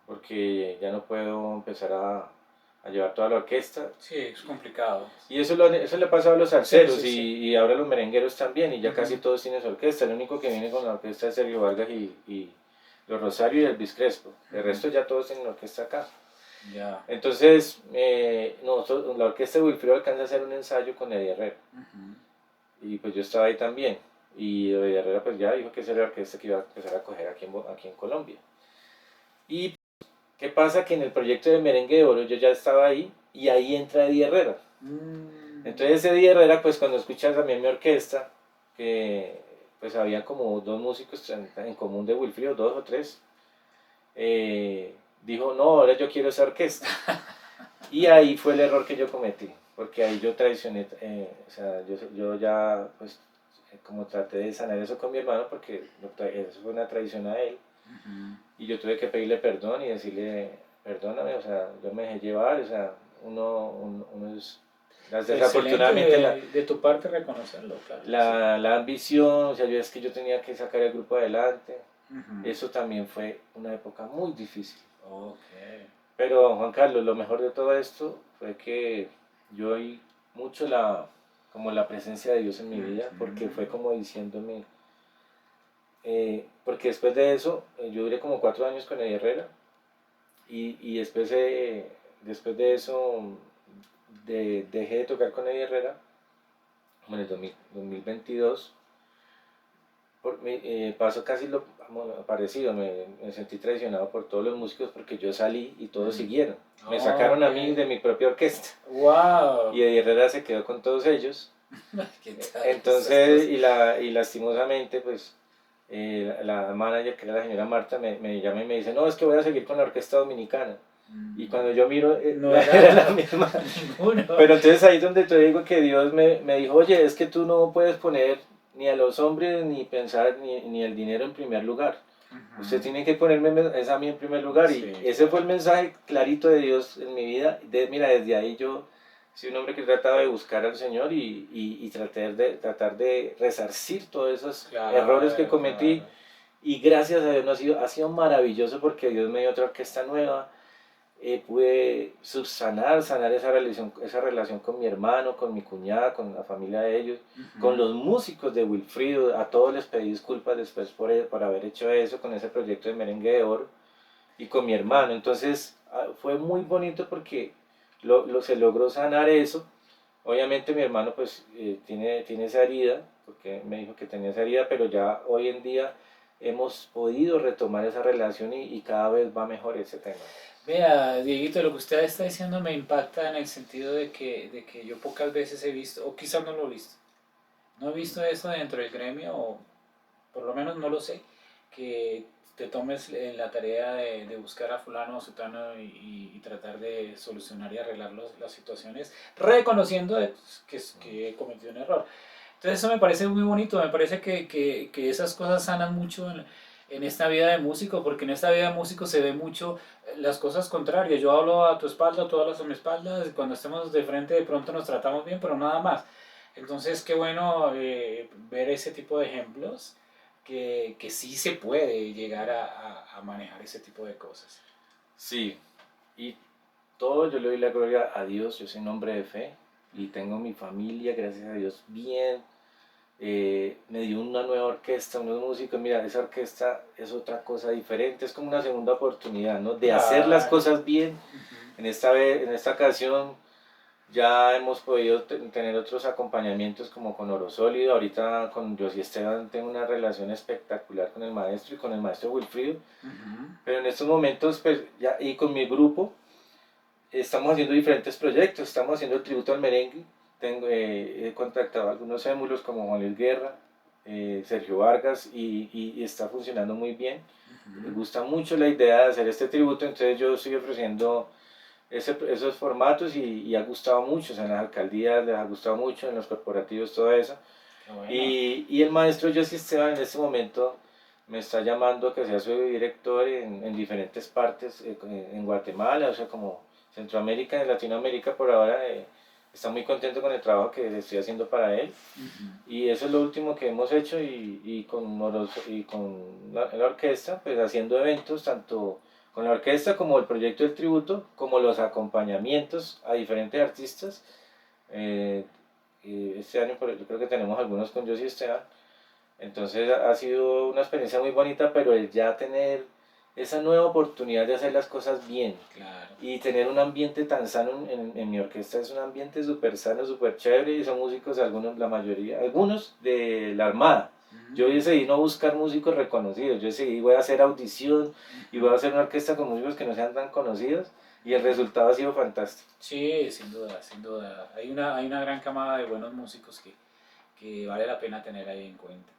porque ya no puedo empezar a llevar toda la orquesta. Sí, es complicado. Y eso le ha pasado a los salseros Sí. Y ahora a los merengueros también, y ya casi todos tienen su orquesta. El único que viene con la orquesta es Sergio Vargas y los Rosario y Elvis Crespo. El resto ya todos tienen orquesta acá. Ya. Entonces, la orquesta de Wilfrido alcanza a hacer un ensayo con Eddie Herrera. Y pues yo estaba ahí también. Y Eddie Herrera pues ya dijo que esa era la orquesta que iba a empezar a coger aquí en Colombia. Y ¿qué pasa? Que en el proyecto de Merengue de Oro yo ya estaba ahí y ahí entra Eddie Herrera. Entonces Eddie Herrera, pues cuando escuchas también mi orquesta, que pues había como dos músicos en común de Wilfrido, 2 o 3, dijo, no, ahora yo quiero esa orquesta. Y ahí fue el error que yo cometí, porque ahí yo traicioné, o sea, yo ya pues como traté de sanar eso con mi hermano, porque eso fue una traición a él. Y yo tuve que pedirle perdón y decirle, perdóname, o sea, yo me dejé llevar, o sea, uno es... Desafortunadamente de tu parte reconocerlo, claro. La ambición, o sea, es que yo tenía que sacar el grupo adelante, eso también fue una época muy difícil. Okay. Pero Juan Carlos, lo mejor de todo esto fue que yo oí mucho como la presencia de Dios en mi vida, porque fue como diciéndome, porque después de eso, yo duré como 4 años con Eddie Herrera, y después de eso dejé de tocar con Eddie Herrera, como en el 2022, pasó casi lo parecido, me sentí traicionado por todos los músicos porque yo salí y todos siguieron, me sacaron a mí de mi propia orquesta, wow. Y Eddie Herrera se quedó con todos ellos. Entonces, y lastimosamente, pues, la manager, que era la señora Marta, me llama y me dice, no, es que voy a seguir con la orquesta dominicana. Y cuando yo miro, no era la misma. Ninguno. Pero entonces ahí es donde te digo que Dios me dijo, oye, es que tú no puedes poner ni a los hombres ni pensar ni el dinero en primer lugar. Usted tiene que ponerme es a mí en primer lugar. Sí. Y ese fue el mensaje clarito de Dios en mi vida. Mira, desde ahí yo soy un hombre que trataba de buscar al Señor y tratar de resarcir todos esos errores que cometí. Y gracias a Dios ha sido maravilloso porque Dios me dio otra orquesta nueva. Pude sanar esa relación con mi hermano, con mi cuñada, con la familia de ellos, con los músicos de Wilfrido. A todos les pedí disculpas después por haber hecho eso con ese proyecto de Merengue de Oro, y con mi hermano. Entonces fue muy bonito porque se logró sanar eso. Obviamente mi hermano pues tiene esa herida, porque me dijo que tenía esa herida, pero ya hoy en día hemos podido retomar esa relación y cada vez va mejor ese tema. Vea, Dieguito, lo que usted está diciendo me impacta en el sentido de que yo pocas veces he visto, o quizás no lo he visto, no he visto eso dentro del gremio, o por lo menos no lo sé, que te tomes la tarea de buscar a fulano o sutano y tratar de solucionar y arreglar las situaciones, reconociendo que he cometido un error. Entonces eso me parece muy bonito, me parece que esas cosas sanan mucho en esta vida de músico, porque en esta vida de músico se ve mucho las cosas contrarias. Yo hablo a tu espalda, tú hablas a mi espalda, cuando estemos de frente de pronto nos tratamos bien, pero nada más. Entonces qué bueno ver ese tipo de ejemplos, que sí se puede llegar a manejar ese tipo de cosas. Sí, y todo yo le doy la gloria a Dios, yo soy un hombre de fe y tengo mi familia, gracias a Dios, bien. Me dio una nueva orquesta, unos músicos, mira, esa orquesta es otra cosa diferente, es como una segunda oportunidad, ¿no? De hacer las cosas bien. Uh-huh. En esta ocasión ya hemos podido tener otros acompañamientos como con Oro Sólido, ahorita con Josy Esteban tengo una relación espectacular con el maestro y con el maestro Wilfrido, pero en estos momentos, pues, ya, y con mi grupo, estamos haciendo diferentes proyectos, estamos haciendo el tributo al merengue, he contactado a algunos émulos como Juan Luis Guerra, Sergio Vargas, y está funcionando muy bien. Me gusta mucho la idea de hacer este tributo, entonces yo estoy ofreciendo esos formatos y ha gustado mucho, o sea, en las alcaldías les ha gustado mucho, en los corporativos, todo eso. Bueno. Y el maestro Josy Esteban en este momento me está llamando a que sea su director en diferentes partes, en Guatemala, o sea, como Centroamérica, en Latinoamérica por ahora. Está muy contento con el trabajo que estoy haciendo para él. Y eso es lo último que hemos hecho y con la orquesta, pues haciendo eventos, tanto con la orquesta como el proyecto del tributo, como los acompañamientos a diferentes artistas. Este año yo creo que tenemos algunos con Josy Esteban. Entonces ha sido una experiencia muy bonita, pero el ya tener esa nueva oportunidad de hacer las cosas bien, Claro. y tener un ambiente tan sano en mi orquesta, es un ambiente súper sano, súper chévere, y son músicos, algunos, la mayoría, algunos de la Armada. Yo decidí no buscar músicos reconocidos, yo decidí voy a hacer audición y voy a hacer una orquesta con músicos que no sean tan conocidos, y el resultado ha sido fantástico. Sí, sin duda, sin duda. Hay una gran camada de buenos músicos que vale la pena tener ahí en cuenta.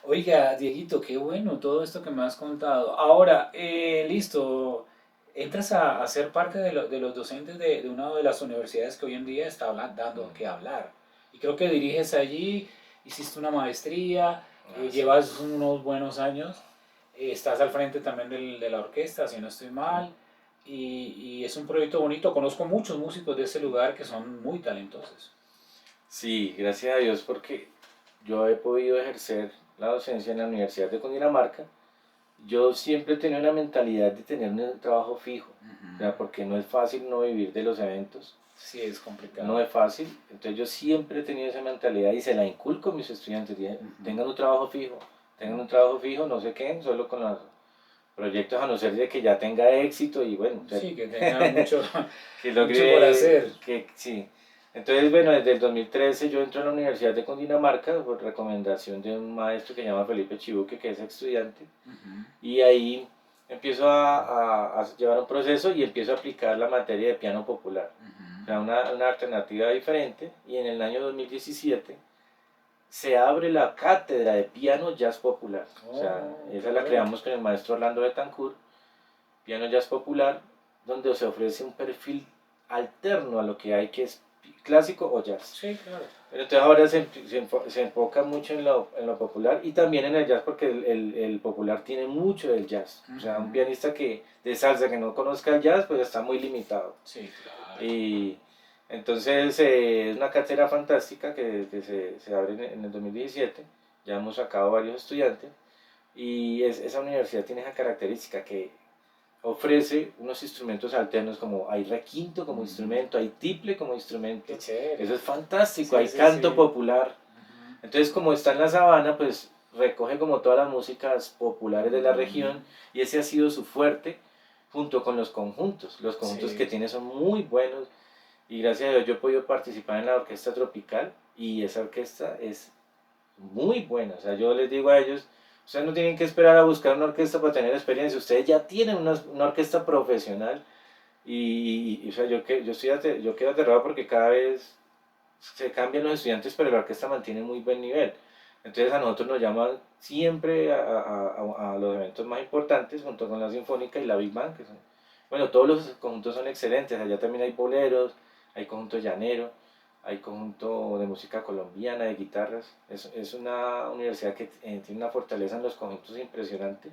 Oiga, Dieguito, qué bueno todo esto que me has contado. Ahora, listo, entras a ser parte de los docentes de una de las universidades que hoy en día está dando que hablar. Y creo que diriges allí, hiciste una maestría, llevas unos buenos años, estás al frente también de la orquesta, si no estoy mal, y es un proyecto bonito. Conozco muchos músicos de ese lugar que son muy talentosos. Sí, gracias a Dios, porque yo he podido ejercer la docencia en la Universidad de Cundinamarca. Yo siempre he tenido una mentalidad de tener un trabajo fijo, o sea, porque no es fácil no vivir de los eventos. Sí, es complicado. No es fácil, entonces yo siempre he tenido esa mentalidad y se la inculco a mis estudiantes. Tengan un trabajo fijo, no se queden solo con los proyectos, a no ser de que ya tenga éxito y bueno, sí, que tenga mucho, que logre, mucho por hacer. Sí. Entonces, bueno, desde el 2013 yo entro a la Universidad de Cundinamarca por recomendación de un maestro que se llama Felipe Chibuque, que es estudiante, y ahí empiezo a llevar un proceso y empiezo a aplicar la materia de piano popular, o sea, una alternativa diferente, y en el año 2017 se abre la cátedra de piano jazz popular, o sea, esa la creamos con el maestro Orlando Betancourt, piano jazz popular, donde se ofrece un perfil alterno a lo que hay, que es clásico o jazz. Sí, claro. Pero entonces ahora se enfoca mucho en lo popular y también en el jazz, porque el popular tiene mucho del jazz. O sea, un pianista de salsa que no conozca el jazz, pues está muy limitado. Sí, claro. Y entonces es una cátedra fantástica que se abre en el 2017. Ya hemos sacado varios estudiantes y esa universidad tiene esa característica que ofrece unos instrumentos alternos, como hay requinto como instrumento, hay tiple como instrumento. Qué chévere. Eso es fantástico, Sí, hay sí, canto sí. popular. Entonces, como está en la sabana, pues recoge como todas las músicas populares de la región, y ese ha sido su fuerte, junto con los conjuntos. Los conjuntos Sí. que tiene son muy buenos, y gracias a Dios yo he podido participar en la orquesta tropical, y esa orquesta es muy buena. O sea, yo les digo a ellos, Ustedes no tienen que esperar a buscar una orquesta para tener experiencia, ustedes ya tienen una orquesta profesional o sea, yo quedo aterrado porque cada vez se cambian los estudiantes, pero la orquesta mantiene muy buen nivel. Entonces a nosotros nos llaman siempre a los eventos más importantes, junto con la Sinfónica y la Big Band, que son, bueno, todos los conjuntos son excelentes, allá también hay boleros, hay conjunto llanero, hay conjunto de música colombiana, de guitarras, es una universidad que tiene una fortaleza en los conjuntos impresionante.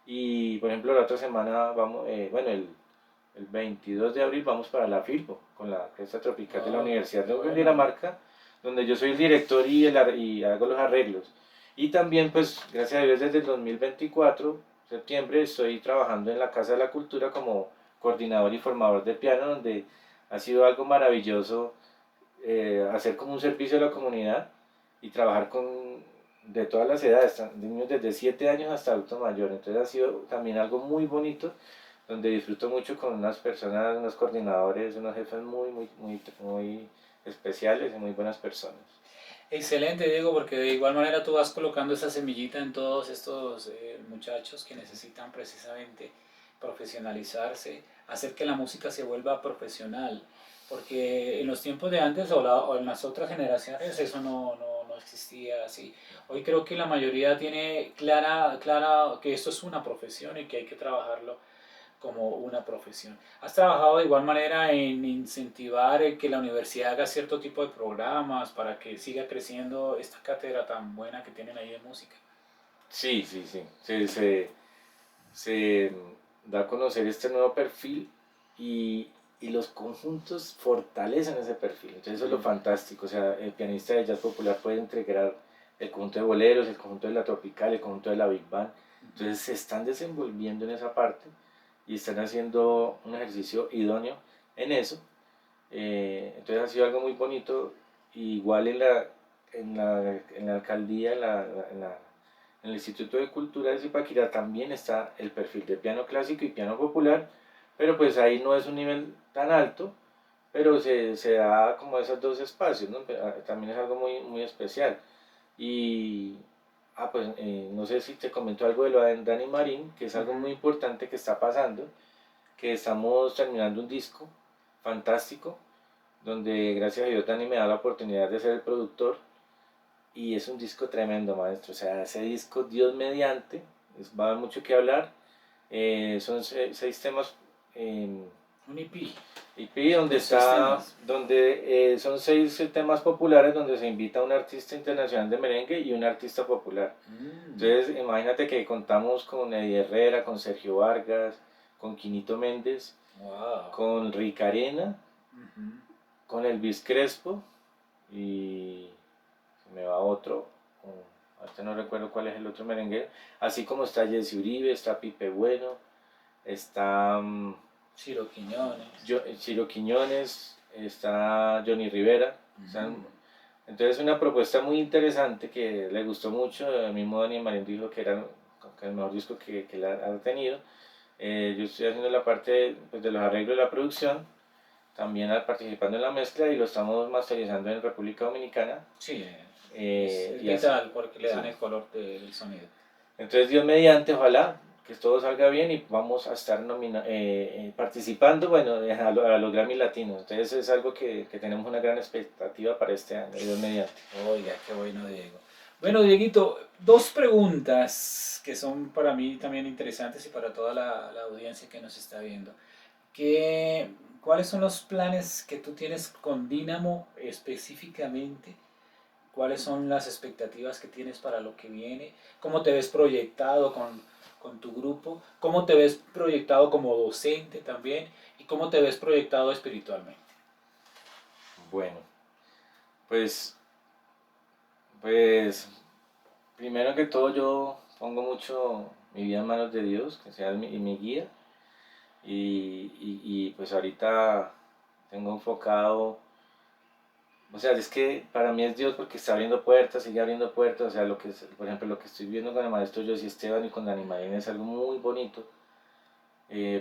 Y por ejemplo la otra semana vamos, bueno, el 22 de abril vamos para la Filbo, con la Orquesta Tropical de la Universidad de Cundinamarca, donde yo soy el director y hago los arreglos. Y también, pues, gracias a Dios, desde el 2024, septiembre, estoy trabajando en la Casa de la Cultura como coordinador y formador de piano, donde ha sido algo maravilloso hacer como un servicio a la comunidad y trabajar con de todas las edades, de niños desde 7 años hasta adulto mayor. Entonces ha sido también algo muy bonito, donde disfruto mucho con unas personas, unos coordinadores, unos jefes muy especiales y muy buenas personas. Excelente, Diego, porque de igual manera tú vas colocando esa semillita en todos estos muchachos que necesitan precisamente profesionalizarse, hacer que la música se vuelva profesional, porque en los tiempos de antes o en las otras generaciones eso no existía así. Hoy creo que la mayoría tiene clara que esto es una profesión y que hay que trabajarlo como una profesión. ¿Has trabajado de igual manera en incentivar que la universidad haga cierto tipo de programas para que siga creciendo esta cátedra tan buena que tienen ahí de música? Sí. Se da a conocer este nuevo perfil y los conjuntos fortalecen ese perfil. Entonces eso es lo fantástico. O sea, el pianista de jazz popular puede integrar el conjunto de boleros, el conjunto de la tropical, el conjunto de la big band. Entonces se están desenvolviendo en esa parte y están haciendo un ejercicio idóneo en eso. Entonces ha sido algo muy bonito. Igual en la alcaldía, en el Instituto de Cultura de Zipaquirá también está el perfil de piano clásico y piano popular, pero pues ahí no es un nivel tan alto, pero se da como esos dos espacios, ¿no? También es algo muy especial. Y pues no sé si te comento algo de lo de Dani Marín, que es algo muy importante que está pasando, que estamos terminando un disco fantástico, donde gracias a Dios Dani me da la oportunidad de ser el productor, y es un disco tremendo, maestro. O sea, ese disco, Dios mediante, va a dar mucho que hablar. Son 6 temas. Un EP. EP donde son 6 temas populares, donde se invita a un artista internacional de merengue y un artista popular. Entonces imagínate que contamos con Eddie Herrera, con Sergio Vargas, con Quinito Méndez, Wow. con Rick Arena, con Elvis Crespo y me va otro, ahorita no recuerdo cuál es el otro merenguero, así como está Jesse Uribe, está Pipe Bueno, está Ciro Quiñones. Ciro Quiñones, está Johnny Rivera. Entonces una propuesta muy interesante que le gustó mucho. El mismo Dani Marín dijo que era el mejor disco que él ha tenido. Yo estoy haciendo la parte pues, de los arreglos de la producción, también participando en la mezcla, y lo estamos masterizando en República Dominicana. Sí, Es vital porque le dan el color del sonido. Entonces Dios mediante, ojalá que todo salga bien y vamos a estar participando, bueno, a los Grammy Latinos. Entonces es algo que tenemos una gran expectativa para este año, Dios mediante. Oiga, qué bueno, Diego. Bueno, Dieguito, 2 preguntas que son para mí también interesantes y para toda la audiencia que nos está viendo. ¿Cuáles son los planes que tú tienes con Dynamo específicamente? ¿Cuáles son las expectativas que tienes para lo que viene? ¿Cómo te ves proyectado con tu grupo? ¿Cómo te ves proyectado como docente también? ¿Y cómo te ves proyectado espiritualmente? Bueno, pues primero que todo yo pongo mucho mi vida en manos de Dios, que sea mi guía. Y pues ahorita tengo enfocado, o sea, es que para mí es Dios porque está abriendo puertas, sigue abriendo puertas. O sea, por ejemplo, lo que estoy viendo con el maestro José Esteban y con Dani Marín es algo muy bonito,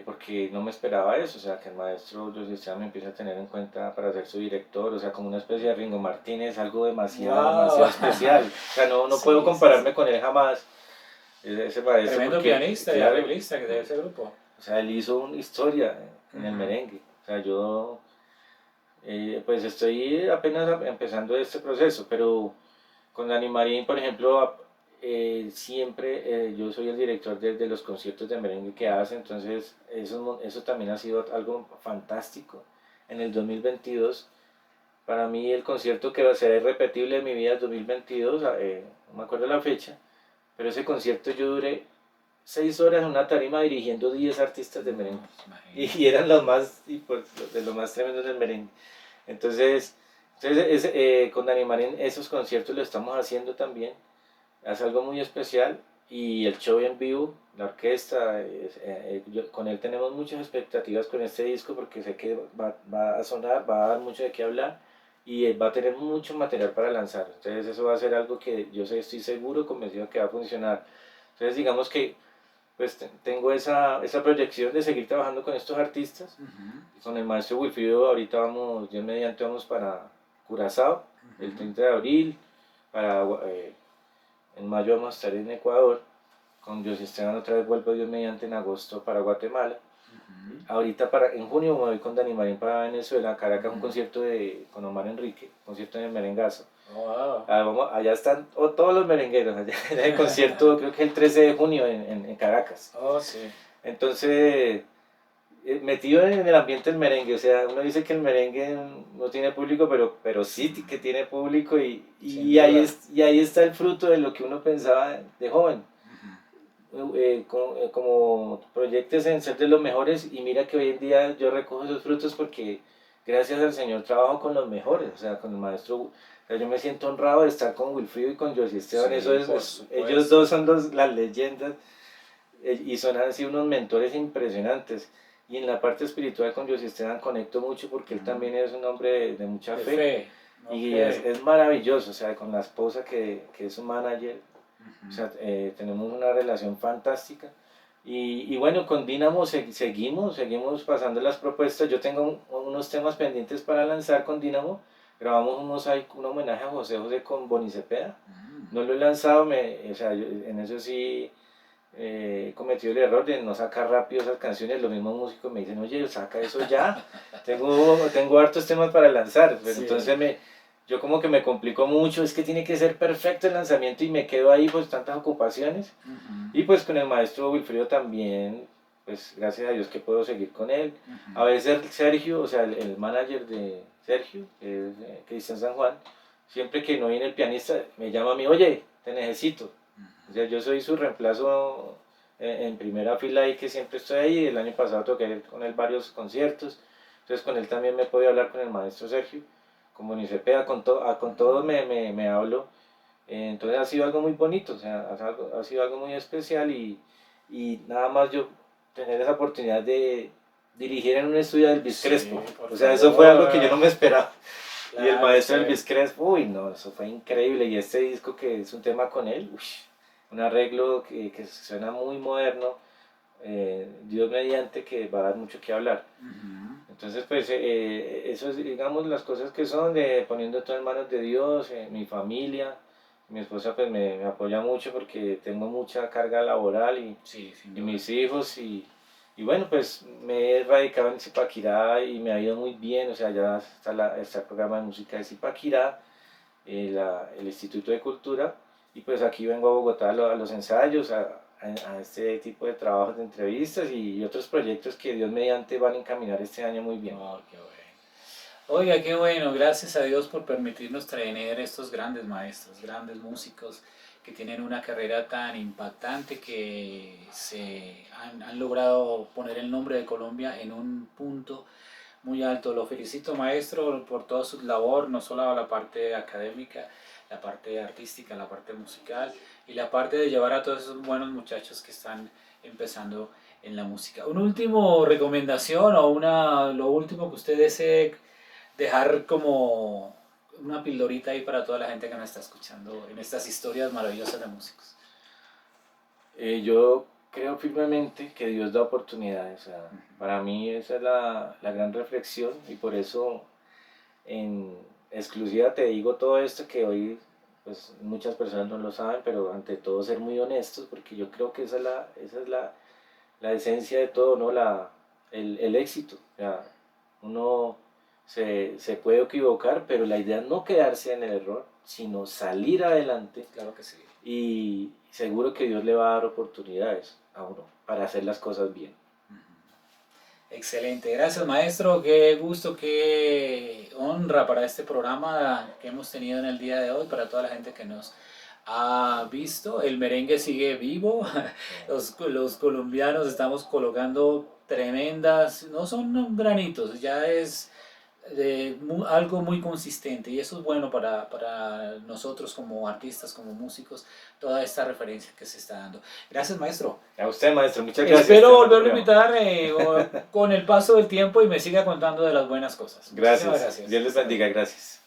porque no me esperaba eso. O sea, que el maestro José Esteban me empiece a tener en cuenta para ser su director, o sea, como una especie de Ringo Martínez, algo demasiado especial. O sea, no puedo compararme con él jamás. ese maestro. Tremendo porque, pianista y claro, arreglista que de ese grupo. o sea, él hizo una historia en el Ujú. merengue. O sea, yo pues estoy apenas empezando este proceso, pero con Dani Marín, por ejemplo, siempre yo soy el director de los conciertos de merengue que hace, entonces eso también ha sido algo fantástico. En el 2022, para mí el concierto que va a ser irrepetible en mi vida es 2022, no me acuerdo la fecha, pero ese concierto yo duré 6 horas en una tarima dirigiendo 10 artistas de merengue. Y eran los más, y pues, de los más tremendos del merengue. Entonces, con Dani Marín esos conciertos lo estamos haciendo también. Es algo muy especial. Y el show en vivo, la orquesta, con él tenemos muchas expectativas con este disco porque sé que va a sonar, va a dar mucho de qué hablar y va a tener mucho material para lanzar. Entonces eso va a ser algo que yo estoy seguro, convencido que va a funcionar. Entonces digamos que pues tengo esa proyección de seguir trabajando con estos artistas. Con el maestro Wilfrido ahorita vamos, Dios mediante, vamos para Curazao, el 30 de abril, en mayo vamos a estar en Ecuador, con José Esteban otra vez vuelvo Dios mediante en agosto para Guatemala. Ahorita en junio me voy con Dani Marín para Venezuela, Caracas, un concierto con Omar Enrique, concierto en el Merengazo. Wow. Allá están todos los merengueros, allá en el concierto creo que el 13 de junio en Caracas. Oh, sí. Entonces, metido en el ambiente del merengue, o sea, uno dice que el merengue no tiene público, pero sí que tiene público y ahí está el fruto de lo que uno pensaba de joven. Como proyectos en ser de los mejores y mira que hoy en día yo recojo esos frutos porque gracias al Señor trabajo con los mejores, o sea, con el maestro. O sea, yo me siento honrado de estar con Wilfrido y con José Esteban, Sí, ellos dos son las leyendas y son así unos mentores impresionantes. Y en la parte espiritual con José Esteban conecto mucho porque él también es un hombre de mucha fe. Y es maravilloso, o sea, con la esposa que es su manager, o sea, tenemos una relación fantástica. Y bueno, con Dynamo seguimos pasando las propuestas. Yo tengo unos temas pendientes para lanzar con Dynamo. Grabamos un homenaje a José José con Boni Cepeda. No lo he lanzado, o sea, en eso sí he cometido el error de no sacar rápido esas canciones. Los mismos músicos me dicen, oye, saca eso ya. tengo hartos temas para lanzar, pero Sí. entonces yo como que me complicó mucho, es que tiene que ser perfecto el lanzamiento y me quedo ahí pues tantas ocupaciones. Y pues con el maestro Wilfrido también, pues gracias a Dios que puedo seguir con él. A veces Sergio, o sea, el manager de Sergio, que es Cristian San Juan, siempre que no viene el pianista, me llama a mí, oye, te necesito. O sea, yo soy su reemplazo en primera fila y que siempre estoy ahí. El año pasado toqué con él varios conciertos, entonces con él también me he podido hablar con el maestro Sergio, con Boni Cepeda, con todos me hablo. Entonces ha sido algo muy bonito, o sea, ha sido algo muy especial y nada más yo tener esa oportunidad de dirigir en un estudio de Elvis Crespo. O sea, eso fue algo que yo no me esperaba. Y el maestro Elvis Crespo, uy, no, eso fue increíble. Y este disco que es un tema con él, un arreglo que suena muy moderno, Dios mediante, que va a dar mucho que hablar. Entonces, pues, eso es, digamos, las cosas que son, de poniendo todo en manos de Dios, mi familia. Mi esposa pues me apoya mucho porque tengo mucha carga laboral y mis hijos y bueno, pues me he radicado en Zipaquirá y me ha ido muy bien, o sea, ya está el programa de música de Zipaquirá, el Instituto de Cultura, y pues aquí vengo a Bogotá a los ensayos, a este tipo de trabajos de entrevistas y otros proyectos que Dios mediante van a encaminar este año muy bien. Oh, qué bueno. Oiga, qué bueno, gracias a Dios por permitirnos tener estos grandes maestros, grandes músicos que tienen una carrera tan impactante que han logrado poner el nombre de Colombia en un punto muy alto. Lo felicito, maestro, por toda su labor, no solo la parte académica, la parte artística, la parte musical y la parte de llevar a todos esos buenos muchachos que están empezando en la música. Una última recomendación o lo último que usted desee dejar como una pildorita ahí para toda la gente que nos está escuchando en estas historias maravillosas de músicos. Yo creo firmemente que Dios da oportunidades. O sea, para mí esa es la gran reflexión y por eso en exclusiva te digo todo esto que hoy pues muchas personas no lo saben, pero ante todo ser muy honestos, porque yo creo que esa es la esencia de todo, ¿no? El éxito. O sea, uno se puede equivocar, pero la idea es no quedarse en el error, sino salir adelante, Claro que sí. y seguro que Dios le va a dar oportunidades a uno para hacer las cosas bien. Excelente, gracias maestro, qué gusto, qué honra para este programa que hemos tenido en el día de hoy, para toda la gente que nos ha visto. El merengue sigue vivo, los colombianos estamos colocando tremendas, no son granitos, ya es algo muy consistente, y eso es bueno para nosotros como artistas, como músicos, toda esta referencia que se está dando. Gracias maestro. A usted, maestro, muchas gracias. Espero Te volverlo a veo. invitar con el paso del tiempo y me siga contando de las buenas cosas. Muchísimas Gracias. Dios les bendiga, gracias.